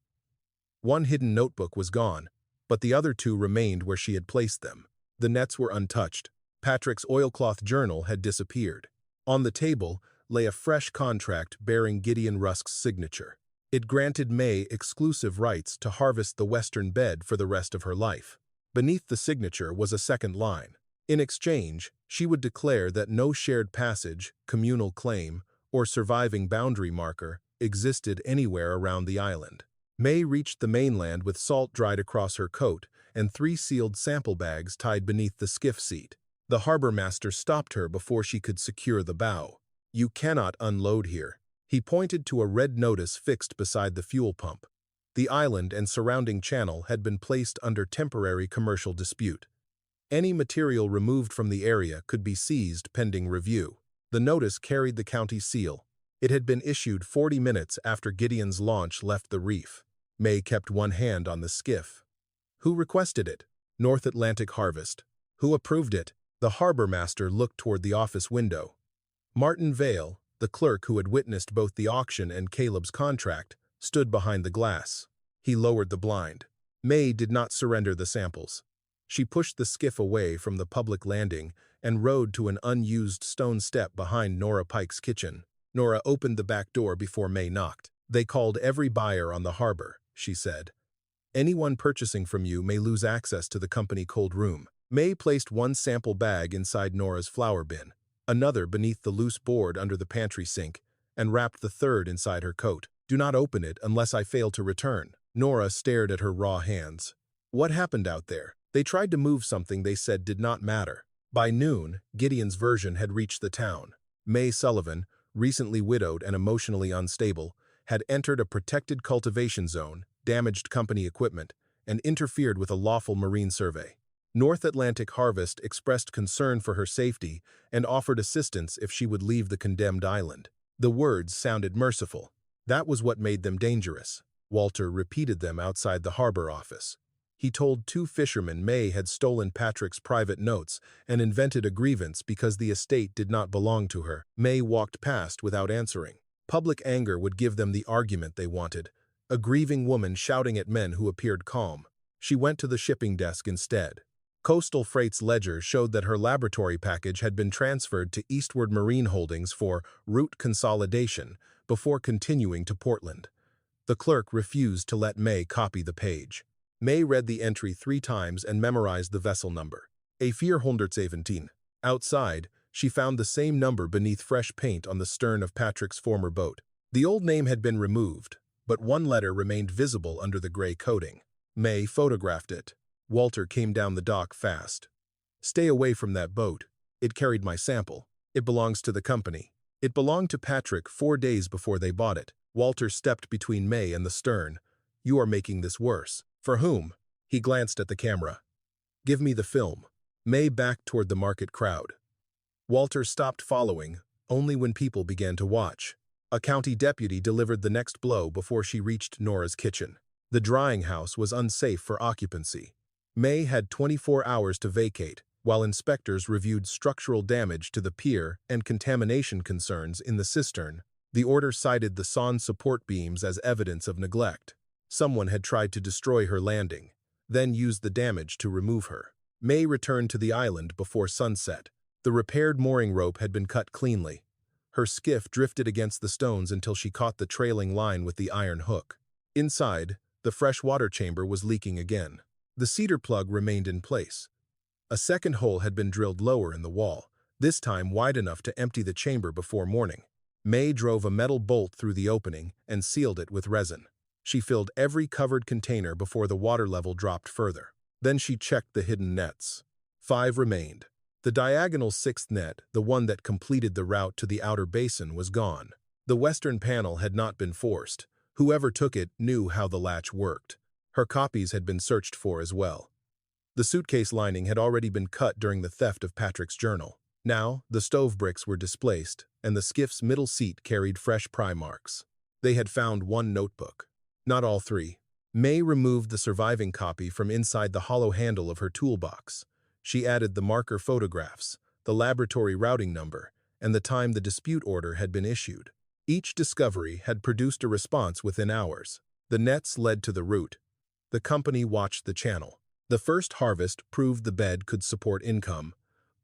One hidden notebook was gone, but the other 2 remained where she had placed them. The nets were untouched. Patrick's oilcloth journal had disappeared. On the table lay a fresh contract bearing Gideon Rusk's signature. It granted Mae exclusive rights to harvest the western bed for the rest of her life. Beneath the signature was a second line. In exchange, she would declare that no shared passage, communal claim, or surviving boundary marker existed anywhere around the island. Mae reached the mainland with salt dried across her coat and 3 sealed sample bags tied beneath the skiff seat. The harbor master stopped her before she could secure the bow. You cannot unload here. He pointed to a red notice fixed beside the fuel pump. The island and surrounding channel had been placed under temporary commercial dispute. Any material removed from the area could be seized pending review. The notice carried the county seal. It had been issued 40 minutes after Gideon's launch left the reef. Mae kept one hand on the skiff. Who requested it? North Atlantic Harvest. Who approved it? The harbor master looked toward the office window. Martin Vale, the clerk who had witnessed both the auction and Caleb's contract, stood behind the glass. He lowered the blind. Mae did not surrender the samples. She pushed the skiff away from the public landing and rowed to an unused stone step behind Nora Pike's kitchen. Nora opened the back door before Mae knocked. They called every buyer on the harbor, she said. Anyone purchasing from you may lose access to the company cold room. Mae placed one sample bag inside Nora's flour bin, another beneath the loose board under the pantry sink, and wrapped the third inside her coat. Do not open it unless I fail to return. Nora stared at her raw hands. What happened out there? They tried to move something they said did not matter. By noon, Gideon's version had reached the town. Mae Sullivan, recently widowed and emotionally unstable, had entered a protected cultivation zone, damaged company equipment, and interfered with a lawful marine survey. North Atlantic Harvest expressed concern for her safety and offered assistance if she would leave the condemned island. The words sounded merciful. That was what made them dangerous. Walter repeated them outside the harbor office. He told 2 fishermen Mae had stolen Patrick's private notes and invented a grievance because the estate did not belong to her. Mae walked past without answering. Public anger would give them the argument they wanted, a grieving woman shouting at men who appeared calm. She went to the shipping desk instead. Coastal Freight's ledger showed that her laboratory package had been transferred to Eastward Marine Holdings for route consolidation before continuing to Portland. The clerk refused to let Mae copy the page. Mae read the entry 3 times and memorized the vessel number. A417. Outside, she found the same number beneath fresh paint on the stern of Patrick's former boat. The old name had been removed, but one letter remained visible under the gray coating. Mae photographed it. Walter came down the dock fast. Stay away from that boat. It carried my sample. It belongs to the company. It belonged to Patrick 4 days before they bought it. Walter stepped between Mae and the stern. You are making this worse. For whom? He glanced at the camera. Give me the film. Mae backed toward the market crowd. Walter stopped following, only when people began to watch. A county deputy delivered the next blow before she reached Nora's kitchen. The drying house was unsafe for occupancy. Mae had 24 hours to vacate, while inspectors reviewed structural damage to the pier and contamination concerns in the cistern. The order cited the sawn support beams as evidence of neglect. Someone had tried to destroy her landing, then used the damage to remove her. Mae returned to the island before sunset. The repaired mooring rope had been cut cleanly. Her skiff drifted against the stones until she caught the trailing line with the iron hook. Inside, the fresh water chamber was leaking again. The cedar plug remained in place. A second hole had been drilled lower in the wall, this time wide enough to empty the chamber before morning. Mae drove a metal bolt through the opening and sealed it with resin. She filled every covered container before the water level dropped further. Then she checked the hidden nets. 5 remained. The diagonal 6th net, the one that completed the route to the outer basin, was gone. The western panel had not been forced. Whoever took it knew how the latch worked. Her copies had been searched for as well. The suitcase lining had already been cut during the theft of Patrick's journal. Now, the stove bricks were displaced, and the skiff's middle seat carried fresh pry marks. They had found 1 notebook. Not all 3. Mae removed the surviving copy from inside the hollow handle of her toolbox. She added the marker photographs, the laboratory routing number, and the time the dispute order had been issued. Each discovery had produced a response within hours. The nets led to the root. The company watched the channel. The first harvest proved the bed could support income.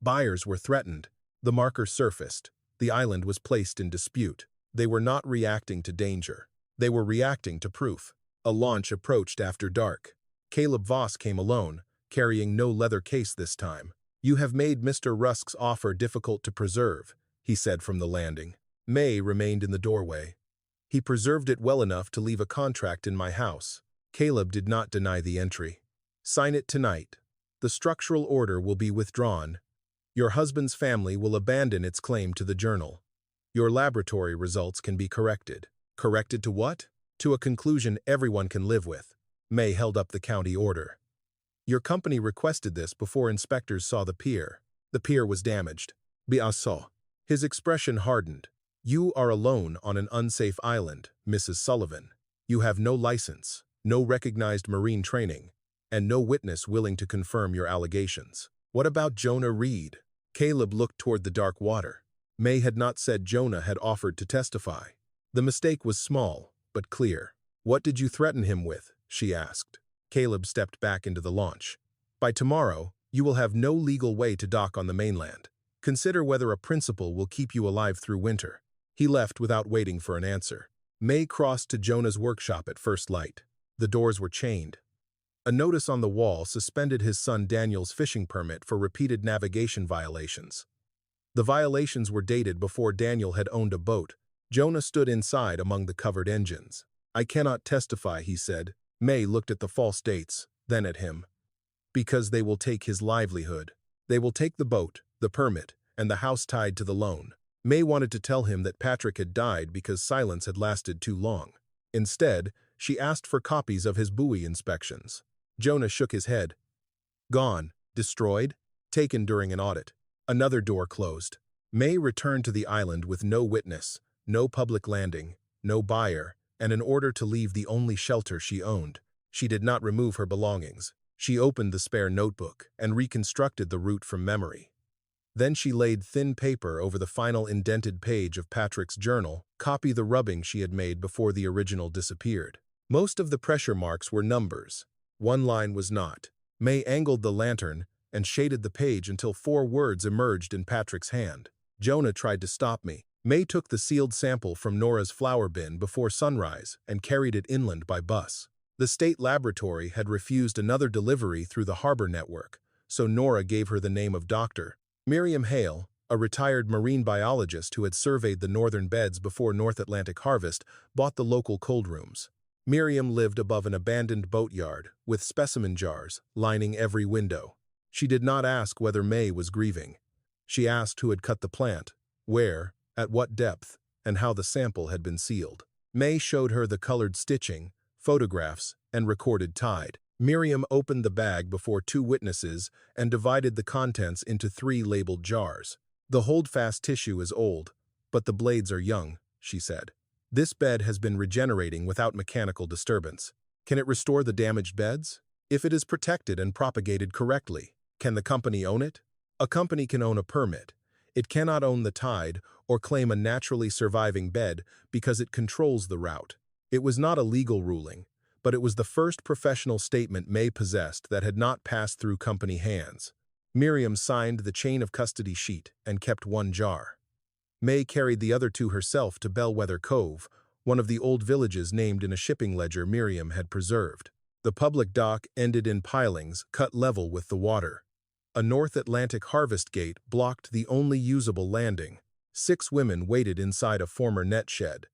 Buyers were threatened. The marker surfaced. The island was placed in dispute. They were not reacting to danger. They were reacting to proof. A launch approached after dark. Caleb Voss came alone, carrying no leather case this time. You have made Mr. Rusk's offer difficult to preserve, he said from the landing. Mae remained in the doorway. He preserved it well enough to leave a contract in my house. Caleb did not deny the entry. Sign it tonight. The structural order will be withdrawn. Your husband's family will abandon its claim to the journal. Your laboratory results can be corrected. Corrected to what? To a conclusion everyone can live with. Mae held up the county order. Your company requested this before inspectors saw the pier. The pier was damaged. Biaso. His expression hardened. You are alone on an unsafe island, Mrs. Sullivan. You have no license, no recognized marine training, and no witness willing to confirm your allegations. What about Jonah Reed? Caleb looked toward the dark water. Mae had not said Jonah had offered to testify. The mistake was small, but clear. What did you threaten him with? She asked. Caleb stepped back into the launch. By tomorrow, you will have no legal way to dock on the mainland. Consider whether a principal will keep you alive through winter. He left without waiting for an answer. Mae crossed to Jonah's workshop at first light. The doors were chained. A notice on the wall suspended his son Daniel's fishing permit for repeated navigation violations. The violations were dated before Daniel had owned a boat. Jonah stood inside among the covered engines. I cannot testify, he said. Mae looked at the false dates, then at him. Because they will take his livelihood. They will take the boat, the permit, and the house tied to the loan. Mae wanted to tell him that Patrick had died because silence had lasted too long. Instead, she asked for copies of his buoy inspections. Jonah shook his head. Gone, destroyed, taken during an audit. Another door closed. Mae returned to the island with no witness, no public landing, no buyer, and an order to leave the only shelter she owned. She did not remove her belongings. She opened the spare notebook and reconstructed the route from memory. Then she laid thin paper over the final indented page of Patrick's journal, copy the rubbing she had made before the original disappeared. Most of the pressure marks were numbers. One line was not. Mae angled the lantern and shaded the page until 4 words emerged in Patrick's hand. Jonah tried to stop me. Mae took the sealed sample from Nora's flower bin before sunrise and carried it inland by bus. The state laboratory had refused another delivery through the harbor network, so Nora gave her the name of Dr. Miriam Hale, a retired marine biologist who had surveyed the northern beds before North Atlantic harvest, bought the local cold rooms. Miriam lived above an abandoned boatyard, with specimen jars lining every window. She did not ask whether Mae was grieving. She asked who had cut the plant, where, at what depth, and how the sample had been sealed. Mae showed her the colored stitching, photographs, and recorded tide. Miriam opened the bag before two witnesses and divided the contents into 3 labeled jars. The holdfast tissue is old, but the blades are young, she said. This bed has been regenerating without mechanical disturbance. Can it restore the damaged beds? If it is protected and propagated correctly, can the company own it? A company can own a permit. It cannot own the tide or claim a naturally surviving bed because it controls the route. It was not a legal ruling, but it was the first professional statement Mae possessed that had not passed through company hands. Miriam signed the chain of custody sheet and kept 1 jar. Mae carried the other 2 herself to Bellwether Cove, one of the old villages named in a shipping ledger Miriam had preserved. The public dock ended in pilings cut level with the water. A North Atlantic harvest gate blocked the only usable landing. 6 women waited inside a former net shed.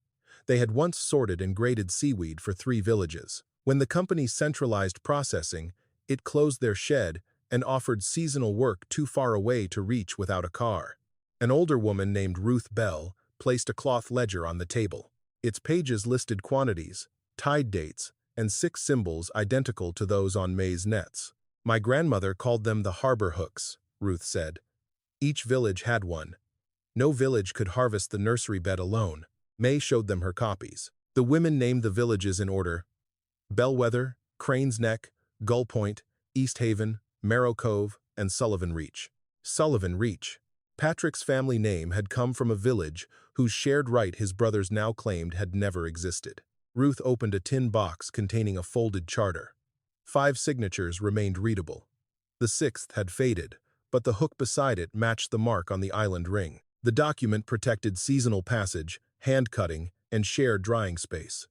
They had once sorted and graded seaweed for 3 villages. When the company centralized processing, it closed their shed and offered seasonal work too far away to reach without a car. An older woman named Ruth Bell placed a cloth ledger on the table. Its pages listed quantities, tide dates, and 6 symbols identical to those on Mae's nets. My grandmother called them the harbor hooks, Ruth said. Each village had one. No village could harvest the nursery bed alone. Mae showed them her copies. The women named the villages in order: Bellwether, Crane's Neck, Gull Point, East Haven, Marrow Cove, and Sullivan Reach. Sullivan Reach. Patrick's family name had come from a village whose shared right his brothers now claimed had never existed. Ruth opened a tin box containing a folded charter. 5 signatures remained readable. The 6th had faded, but the hook beside it matched the mark on the island ring. The document protected seasonal passage, hand-cutting, and shared drying space.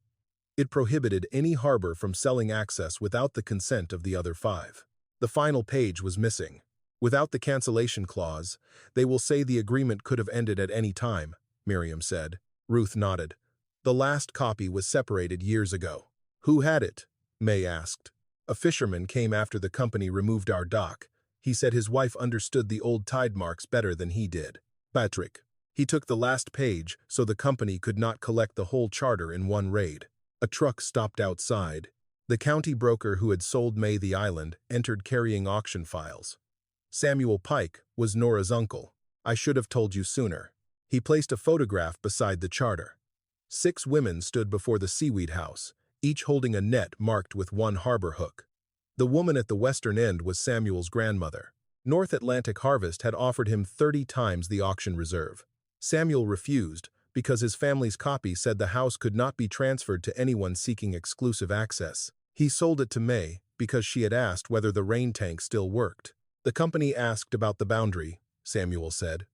It prohibited any harbor from selling access without the consent of the other 5. The final page was missing. Without the cancellation clause, they will say the agreement could have ended at any time, Miriam said. Ruth nodded. The last copy was separated years ago. Who had it? Mae asked. A fisherman came after the company removed our dock. He said his wife understood the old tide marks better than he did. Patrick. He took the last page so the company could not collect the whole charter in one raid. A truck stopped outside. The county broker who had sold Mae the island entered carrying auction files. Samuel Pike was Nora's uncle. I should have told you sooner. He placed a photograph beside the charter. 6 women stood before the seaweed house, each holding a net marked with 1 harbor hook. The woman at the western end was Samuel's grandmother. North Atlantic Harvest had offered him 30 times the auction reserve. Samuel refused because his family's copy said the house could not be transferred to anyone seeking exclusive access. He sold it to Mae because she had asked whether the rain tank still worked. The company asked about the boundary, Samuel said.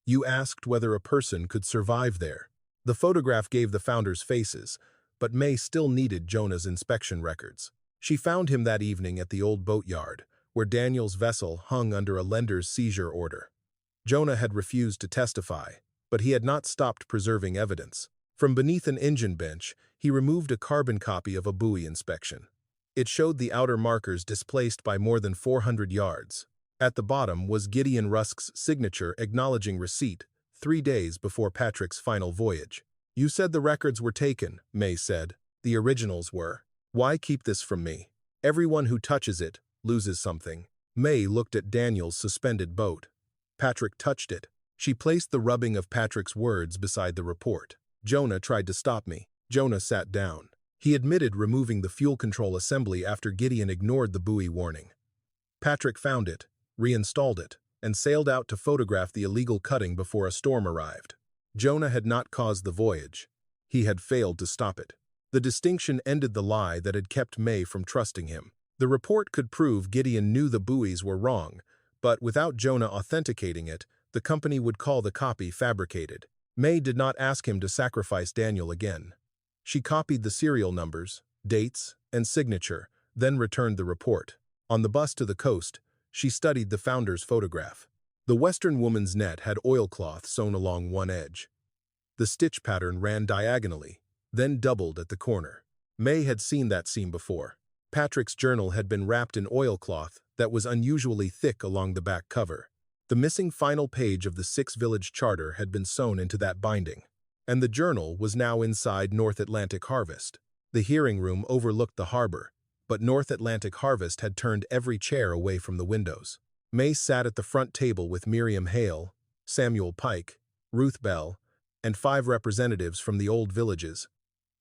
You asked whether a person could survive there. The photograph gave the founders faces, but Mae still needed Jonah's inspection records. She found him that evening at the old boatyard, where Daniel's vessel hung under a lender's seizure order. Jonah had refused to testify, but he had not stopped preserving evidence. From beneath an engine bench, he removed a carbon copy of a buoy inspection. It showed the outer markers displaced by more than 400 yards. At the bottom was Gideon Rusk's signature acknowledging receipt 3 days before Patrick's final voyage. You said the records were taken, Mae said. The originals were. Why keep this from me? Everyone who touches it loses something. Mae looked at Daniel's suspended boat. Patrick touched it. She placed the rubbing of Patrick's words beside the report. Jonah tried to stop me. Jonah sat down. He admitted removing the fuel control assembly after Gideon ignored the buoy warning. Patrick found it, reinstalled it, and sailed out to photograph the illegal cutting before a storm arrived. Jonah had not caused the voyage. He had failed to stop it. The distinction ended the lie that had kept Mae from trusting him. The report could prove Gideon knew the buoys were wrong, but without Jonah authenticating it, the company would call the copy fabricated. Mae did not ask him to sacrifice Daniel again. She copied the serial numbers, dates, and signature, then returned the report. On the bus to the coast, she studied the founder's photograph. The Western woman's net had oilcloth sewn along one edge. The stitch pattern ran diagonally, then doubled at the corner. Mae had seen that seam before. Patrick's journal had been wrapped in oilcloth that was unusually thick along the back cover. The missing final page of the six-village charter had been sewn into that binding, and the journal was now inside North Atlantic Harvest. The hearing room overlooked the harbor, but North Atlantic Harvest had turned every chair away from the windows. Mae sat at the front table with Miriam Hale, Samuel Pike, Ruth Bell, and 5 representatives from the old villages.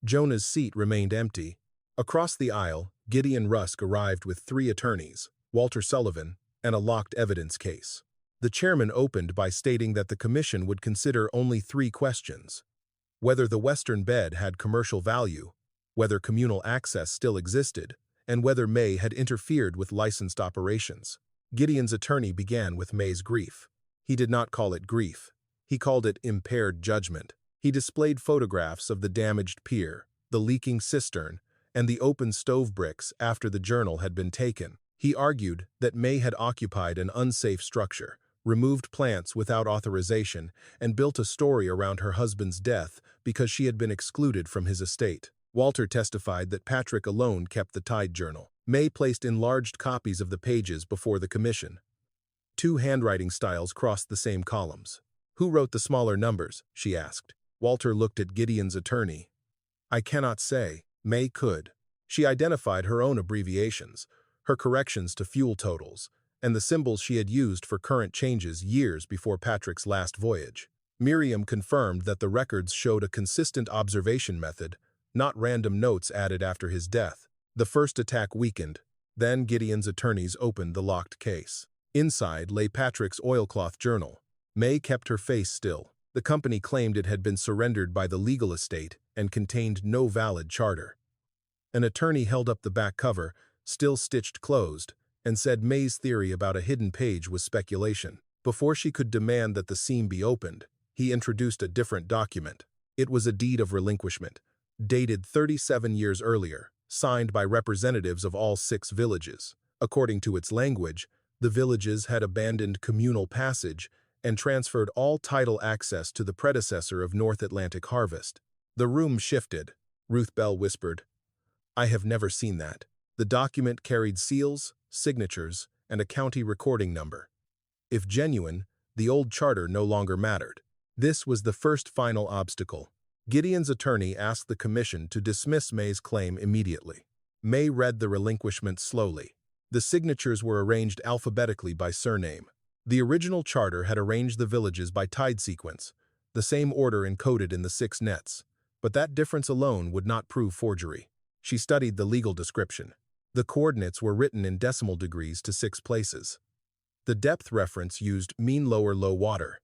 Jonah's seat remained empty. Across the aisle, Gideon Rusk arrived with 3 attorneys, Walter Sullivan, and a locked evidence case. The chairman opened by stating that the commission would consider only 3 questions: whether the western bed had commercial value, whether communal access still existed, and whether Mae had interfered with licensed operations. Gideon's attorney began with Mae's grief. He did not call it grief. He called it impaired judgment. He displayed photographs of the damaged pier, the leaking cistern, and the open stove bricks after the journal had been taken. He argued that Mae had occupied an unsafe structure, removed plants without authorization, and built a story around her husband's death because she had been excluded from his estate. Walter testified that Patrick alone kept the Tide Journal. Mae placed enlarged copies of the pages before the commission. 2 handwriting styles crossed the same columns. "Who wrote the smaller numbers?" she asked. Walter looked at Gideon's attorney. "I cannot say." Mae could. She identified her own abbreviations, her corrections to fuel totals, and the symbols she had used for current changes years before Patrick's last voyage. Miriam confirmed that the records showed a consistent observation method, not random notes added after his death. The first attack weakened. Then Gideon's attorneys opened the locked case. Inside lay Patrick's oilcloth journal. Mae kept her face still. The company claimed it had been surrendered by the legal estate and contained no valid charter. An attorney held up the back cover, still stitched closed, and said Mae's theory about a hidden page was speculation. Before she could demand that the seam be opened, he introduced a different document. It was a deed of relinquishment, dated 37 years earlier, signed by representatives of all 6 villages. According to its language, the villages had abandoned communal passage and transferred all title access to the predecessor of North Atlantic Harvest. The room shifted. Ruth Bell whispered, "I have never seen that." The document carried seals, signatures, and a county recording number. If genuine, the old charter no longer mattered. This was the first final obstacle. Gideon's attorney asked the commission to dismiss Mae's claim immediately. Mae read the relinquishment slowly. The signatures were arranged alphabetically by surname. The original charter had arranged the villages by tide sequence, the same order encoded in the 6 nets, but that difference alone would not prove forgery. She studied the legal description. The coordinates were written in decimal degrees to 6 places. The depth reference used mean lower low water.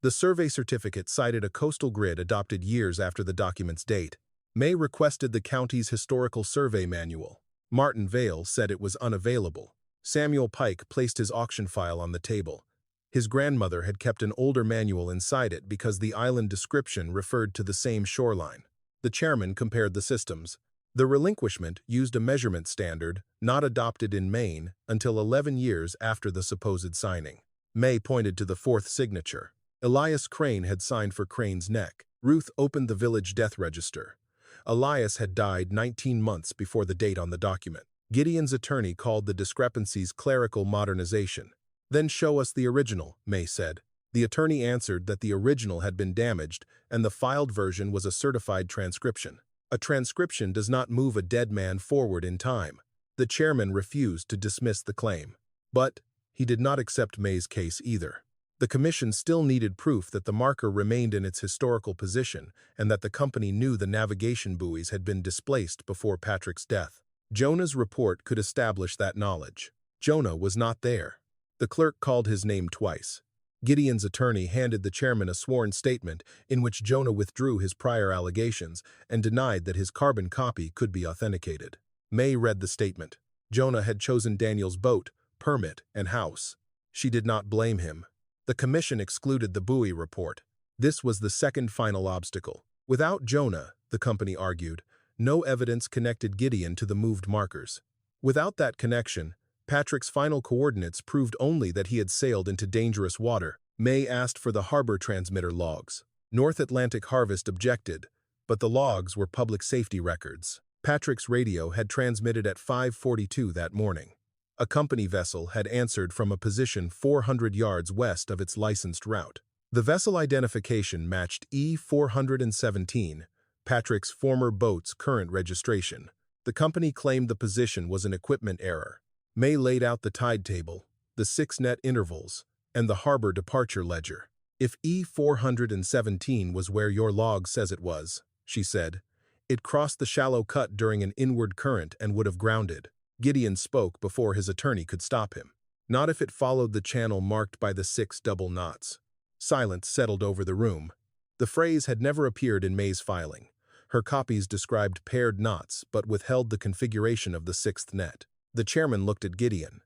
The survey certificate cited a coastal grid adopted years after the document's date. Mae requested the county's historical survey manual. Martin Vale said it was unavailable. Samuel Pike placed his auction file on the table. His grandmother had kept an older manual inside it because the island description referred to the same shoreline. The chairman compared the systems. The relinquishment used a measurement standard not adopted in Maine until 11 years after the supposed signing. Mae pointed to the 4th signature. Elias Crane had signed for Crane's Neck. Ruth opened the village death register. Elias had died 19 months before the date on the document. Gideon's attorney called the discrepancies clerical modernization. "Then show us the original," Mae said. The attorney answered that the original had been damaged and the filed version was a certified transcription. A transcription does not move a dead man forward in time. The chairman refused to dismiss the claim. But he did not accept Mae's case either. The commission still needed proof that the marker remained in its historical position and that the company knew the navigation buoys had been displaced before Patrick's death. Jonah's report could establish that knowledge. Jonah was not there. The clerk called his name twice. Gideon's attorney handed the chairman a sworn statement in which Jonah withdrew his prior allegations and denied that his carbon copy could be authenticated. Mae read the statement. Jonah had chosen Daniel's boat, permit, and house. She did not blame him. The commission excluded the buoy report. This was the second final obstacle. Without Jonah, the company argued, no evidence connected Gideon to the moved markers. Without that connection, Patrick's final coordinates proved only that he had sailed into dangerous water. Mae asked for the harbor transmitter logs. North Atlantic Harvest objected, but the logs were public safety records. Patrick's radio had transmitted at 5:42 that morning. A company vessel had answered from a position 400 yards west of its licensed route. The vessel identification matched E-417, Patrick's former boat's current registration. The company claimed the position was an equipment error. Mae laid out the tide table, the 6 net intervals, and the harbor departure ledger. "If E-417 was where your log says it was," she said, "it crossed the shallow cut during an inward current and would have grounded." Gideon spoke before his attorney could stop him. "Not if it followed the channel marked by the 6 double knots." Silence settled over the room. The phrase had never appeared in Mae's filing. Her copies described paired knots but withheld the configuration of the 6th net. The chairman looked at Gideon.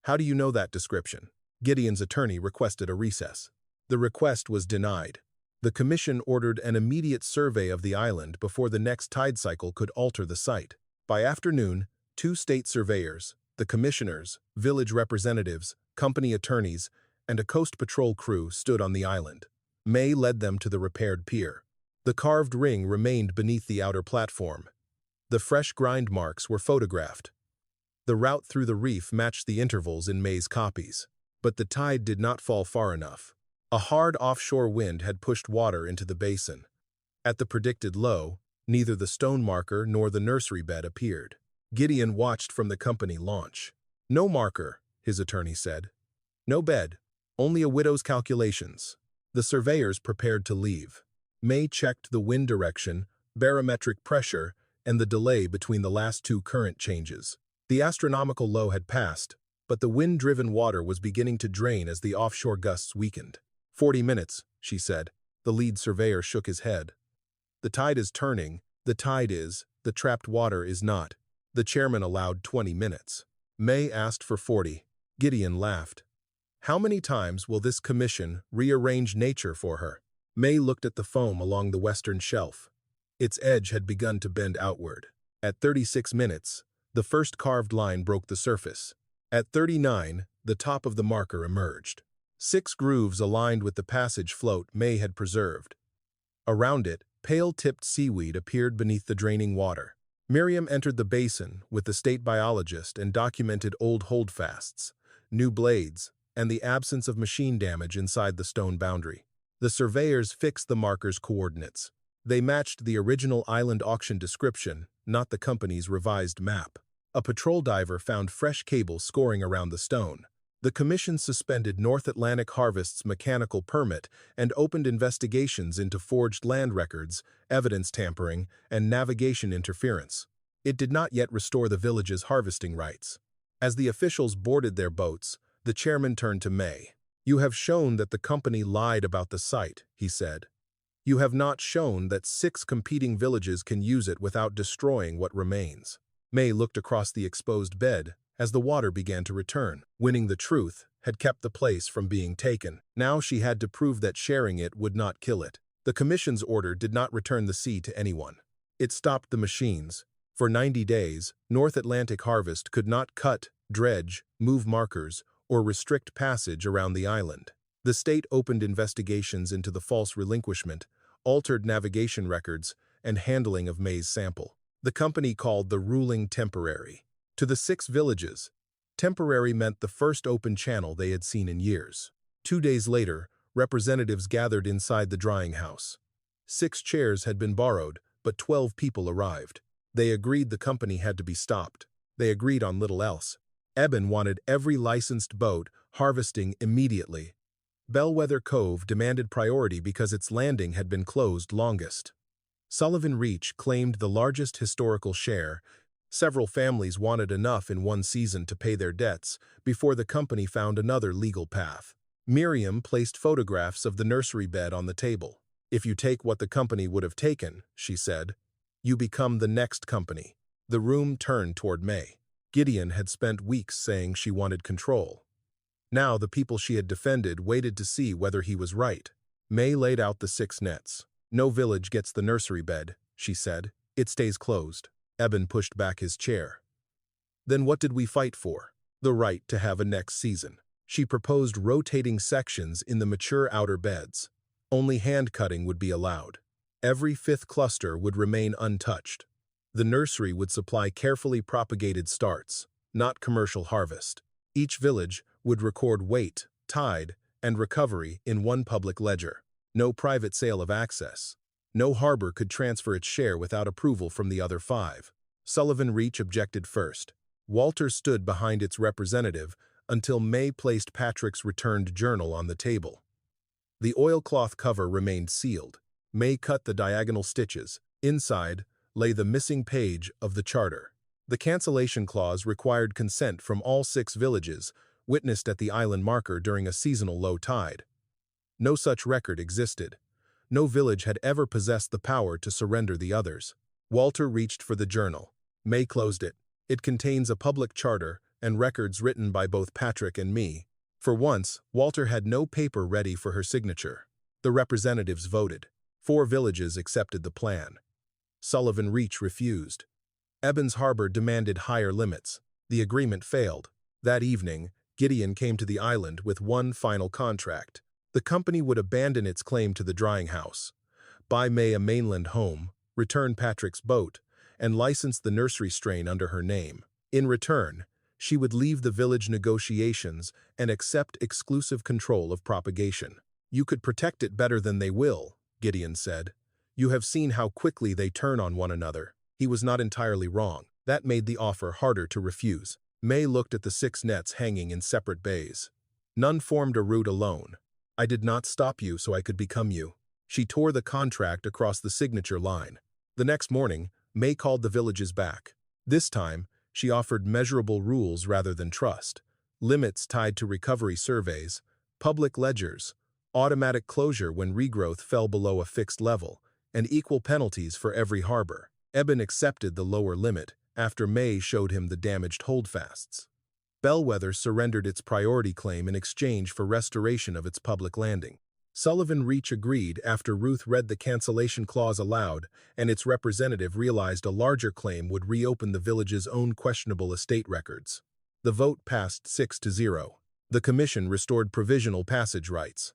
"How do you know that description?" Gideon's attorney requested a recess. The request was denied. The commission ordered an immediate survey of the island before the next tide cycle could alter the site. By afternoon, 2 state surveyors, the commissioners, village representatives, company attorneys, and a Coast Patrol crew stood on the island. Mae led them to the repaired pier. The carved ring remained beneath the outer platform. The fresh grind marks were photographed. The route through the reef matched the intervals in Mae's copies. But the tide did not fall far enough. A hard offshore wind had pushed water into the basin. At the predicted low, neither the stone marker nor the nursery bed appeared. Gideon watched from the company launch. "No marker," his attorney said. "No bed. Only a widow's calculations." The surveyors prepared to leave. Mae checked the wind direction, barometric pressure, and the delay between the last 2 current changes. The astronomical low had passed, but the wind-driven water was beginning to drain as the offshore gusts weakened. 40 minutes, she said. The lead surveyor shook his head. "The tide is turning. The tide is. The trapped water is not." The chairman allowed 20 minutes. Mae asked for 40. Gideon laughed. "How many times will this commission rearrange nature for her?" Mae looked at the foam along the western shelf. Its edge had begun to bend outward. At 36 minutes, the first carved line broke the surface. At 39, the top of the marker emerged. 6 grooves aligned with the passage float Mae had preserved. Around it, pale-tipped seaweed appeared beneath the draining water. Miriam entered the basin with the state biologist and documented old holdfasts, new blades, and the absence of machine damage inside the stone boundary. The surveyors fixed the marker's coordinates. They matched the original island auction description, not the company's revised map. A patrol diver found fresh cable scoring around the stone. The commission suspended North Atlantic Harvest's mechanical permit and opened investigations into forged land records, evidence tampering, and navigation interference. It did not yet restore the village's harvesting rights. As the officials boarded their boats, the chairman turned to Mae. "You have shown that the company lied about the site," he said. "You have not shown that 6 competing villages can use it without destroying what remains." Mae looked across the exposed bed as the water began to return. Winning the truth had kept the place from being taken. Now she had to prove that sharing it would not kill it. The commission's order did not return the sea to anyone. It stopped the machines. For 90 days, North Atlantic Harvest could not cut, dredge, move markers, or restrict passage around the island. The state opened investigations into the false relinquishment, altered navigation records, and handling of Mae's sample. The company called the ruling temporary. To the 6 villages, temporary meant the first open channel they had seen in years. 2 days later, representatives gathered inside the drying house. 6 chairs had been borrowed, but 12 people arrived. They agreed the company had to be stopped. They agreed on little else. Eben wanted every licensed boat harvesting immediately. Bellwether Cove demanded priority because its landing had been closed longest. Sullivan Reach claimed the largest historical share. Several families wanted enough in one season to pay their debts before the company found another legal path. Miriam placed photographs of the nursery bed on the table. "If you take what the company would have taken," she said, "you become the next company." The room turned toward Mae. Gideon had spent weeks saying she wanted control. Now the people she had defended waited to see whether he was right. Mae laid out the 6 nets. "No village gets the nursery bed," she said. "It stays closed." Eben pushed back his chair. "Then what did we fight for?" "The right to have a next season." She proposed rotating sections in the mature outer beds. Only hand cutting would be allowed. Every 5th cluster would remain untouched. The nursery would supply carefully propagated starts. not commercial harvest. Each village would record weight, tide, and recovery in one public ledger. No private sale of access. No harbor could transfer its share without approval from the other 5. Sullivan Reach objected first. Walter stood behind its representative until Mae placed Patrick's returned journal on the table. The oilcloth cover remained sealed. Mae cut the diagonal stitches. Inside lay the missing page of the charter. The cancellation clause required consent from all 6 villages, witnessed at the island marker during a seasonal low tide. No such record existed. No village had ever possessed the power to surrender the others. Walter reached for the journal. Mae closed it. It contains a public charter and records written by both Patrick and me. For once, Walter had no paper ready for her signature. The representatives voted. 4 villages accepted the plan. Sullivan Reach refused. Ebbins Harbor demanded higher limits. The agreement failed. That evening, Gideon came to the island with one final contract. The company would abandon its claim to the drying house, buy Mae a mainland home, return Patrick's boat, and license the nursery strain under her name. In return, she would leave the village negotiations and accept exclusive control of propagation. "You could protect it better than they will," Gideon said. "You have seen how quickly they turn on one another." He was not entirely wrong. That made the offer harder to refuse. Mae looked at the 6 nets hanging in separate bays. None formed a route alone. "I did not stop you so I could become you." She tore the contract across the signature line. The next morning, Mae called the villages back. This time, she offered measurable rules rather than trust. Limits tied to recovery surveys, public ledgers, automatic closure when regrowth fell below a fixed level, and equal penalties for every harbor. Eben accepted the lower limit after Mae showed him the damaged holdfasts. Bellwether surrendered its priority claim in exchange for restoration of its public landing. Sullivan Reach agreed after Ruth read the cancellation clause aloud, and its representative realized a larger claim would reopen the village's own questionable estate records. The vote passed 6-0. The commission restored provisional passage rights.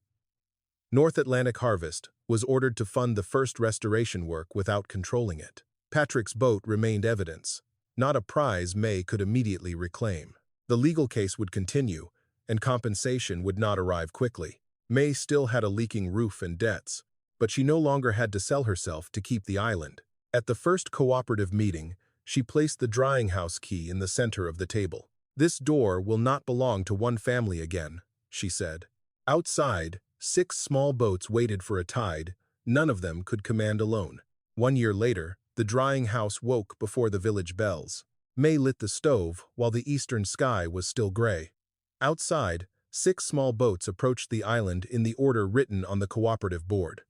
North Atlantic Harvest was ordered to fund the first restoration work without controlling it. Patrick's boat remained evidence, not a prize Mae could immediately reclaim. The legal case would continue, and compensation would not arrive quickly. Mae still had a leaking roof and debts, but she no longer had to sell herself to keep the island. At the first cooperative meeting, she placed the drying house key in the center of the table. "This door will not belong to one family again," she said. Outside, 6 small boats waited for a tide. None of them could command a loan. 1 year later, the drying house woke before the village bells. Mae lit the stove while the eastern sky was still gray. Outside, 6 small boats approached the island in the order written on the cooperative board.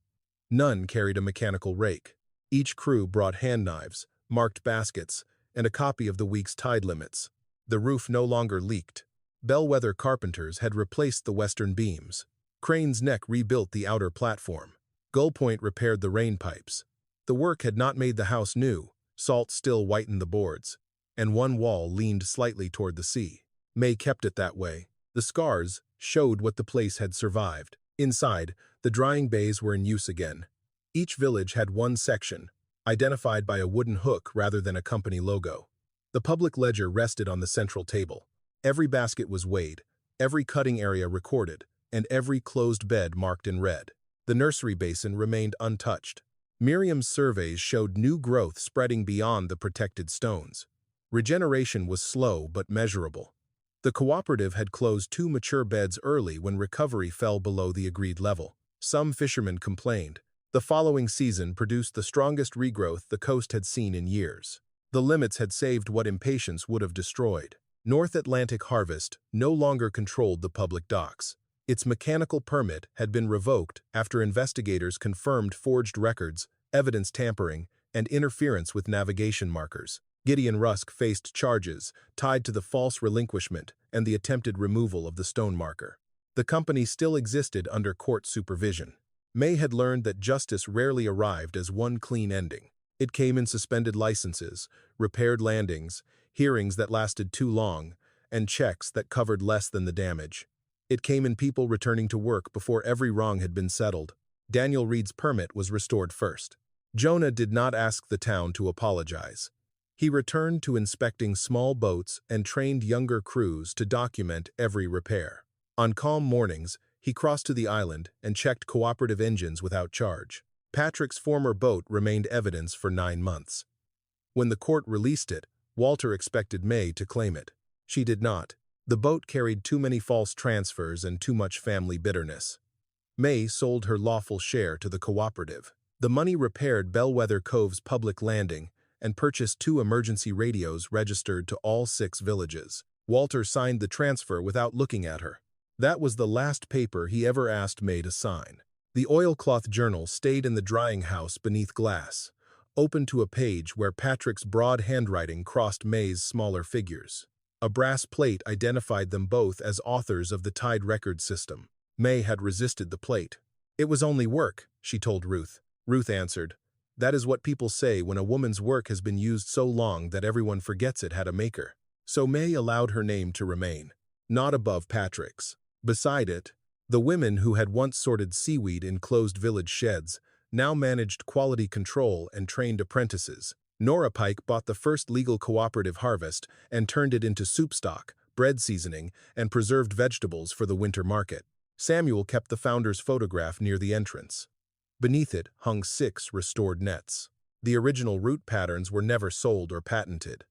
None carried a mechanical rake. Each crew brought hand knives, marked baskets, and a copy of the week's tide limits. The roof no longer leaked. Bellwether carpenters had replaced the western beams. Crane's Neck rebuilt the outer platform. Gull Point repaired the rain pipes. The work had not made the house new. Salt still whitened the boards, and one wall leaned slightly toward the sea. Mae kept it that way. The scars showed what the place had survived. Inside, the drying bays were in use again. Each village had one section, identified by a wooden hook rather than a company logo. The public ledger rested on the central table. Every basket was weighed, every cutting area recorded, and every closed bed marked in red. The nursery basin remained untouched. Miriam's surveys showed new growth spreading beyond the protected stones. Regeneration was slow but measurable. The cooperative had closed 2 mature beds early when recovery fell below the agreed level. Some fishermen complained. The following season produced the strongest regrowth the coast had seen in years. The limits had saved what impatience would have destroyed. North Atlantic Harvest no longer controlled the public docks. Its mechanical permit had been revoked after investigators confirmed forged records, evidence tampering, and interference with navigation markers. Gideon Rusk faced charges tied to the false relinquishment and the attempted removal of the stone marker. The company still existed under court supervision. Mae had learned that justice rarely arrived as one clean ending. It came in suspended licenses, repaired landings, hearings that lasted too long, and checks that covered less than the damage. It came in people returning to work before every wrong had been settled. Daniel Reed's permit was restored first. Jonah did not ask the town to apologize. He returned to inspecting small boats and trained younger crews to document every repair. On calm mornings, he crossed to the island and checked cooperative engines without charge. Patrick's former boat remained evidence for 9 months. When the court released it, Walter expected Mae to claim it. She did not. The boat carried too many false transfers and too much family bitterness. Mae sold her lawful share to the cooperative. The money repaired Bellwether Cove's public landing and purchased 2 emergency radios registered to all 6 villages. Walter signed the transfer without looking at her. That was the last paper he ever asked Mae to sign. The oilcloth journal stayed in the drying house beneath glass, open to a page where Patrick's broad handwriting crossed Mae's smaller figures. A brass plate identified them both as authors of the Tide record system. Mae had resisted the plate. "It was only work," she told Ruth. Ruth answered, "That is what people say when a woman's work has been used so long that everyone forgets it had a maker." So Mae allowed her name to remain, not above Patrick's. Beside it, the women who had once sorted seaweed in closed village sheds now managed quality control and trained apprentices. Nora Pike bought the first legal cooperative harvest and turned it into soup stock, bread seasoning, and preserved vegetables for the winter market. Samuel kept the founder's photograph near the entrance. Beneath it hung 6 restored nets. The original route patterns were never sold or patented.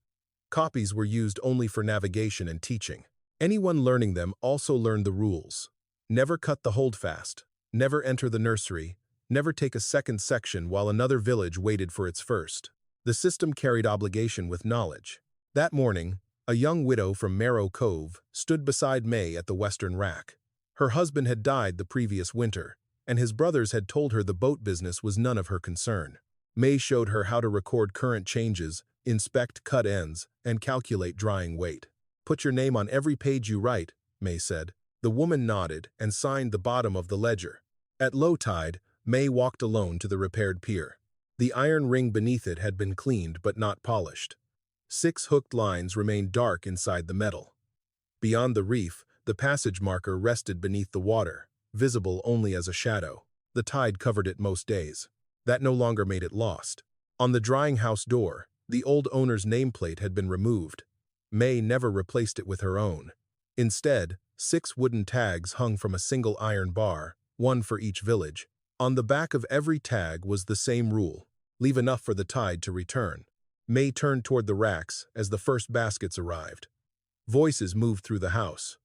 Copies were used only for navigation and teaching. Anyone learning them also learned the rules. Never cut the holdfast, never enter the nursery, never take a second section while another village waited for its first. The system carried obligation with knowledge. That morning, a young widow from Marrow Cove stood beside Mae at the western rack. Her husband had died the previous winter, and his brothers had told her the boat business was none of her concern. Mae showed her how to record current changes, inspect cut ends, and calculate drying weight. "Put your name on every page you write," Mae said. The woman nodded and signed the bottom of the ledger. At low tide, Mae walked alone to the repaired pier. The iron ring beneath it had been cleaned but not polished. 6 hooked lines remained dark inside the metal. Beyond the reef, the passage marker rested beneath the water, visible only as a shadow. The tide covered it most days. That no longer made it lost. On the drying house door, the old owner's nameplate had been removed. Mae never replaced it with her own. Instead, 6 wooden tags hung from a single iron bar, 1 for each village. On the back of every tag was the same rule: leave enough for the tide to return. Mae turned toward the racks as the first baskets arrived. Voices moved through the house.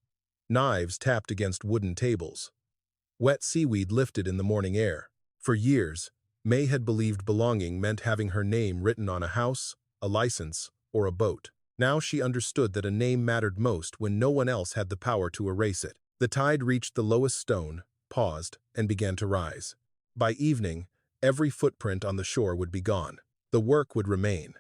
Knives tapped against wooden tables. Wet seaweed lifted in the morning air. For years, Mae had believed belonging meant having her name written on a house, a license, or a boat. Now she understood that a name mattered most when no one else had the power to erase it. The tide reached the lowest stone, paused, and began to rise. By evening, every footprint on the shore would be gone. The work would remain.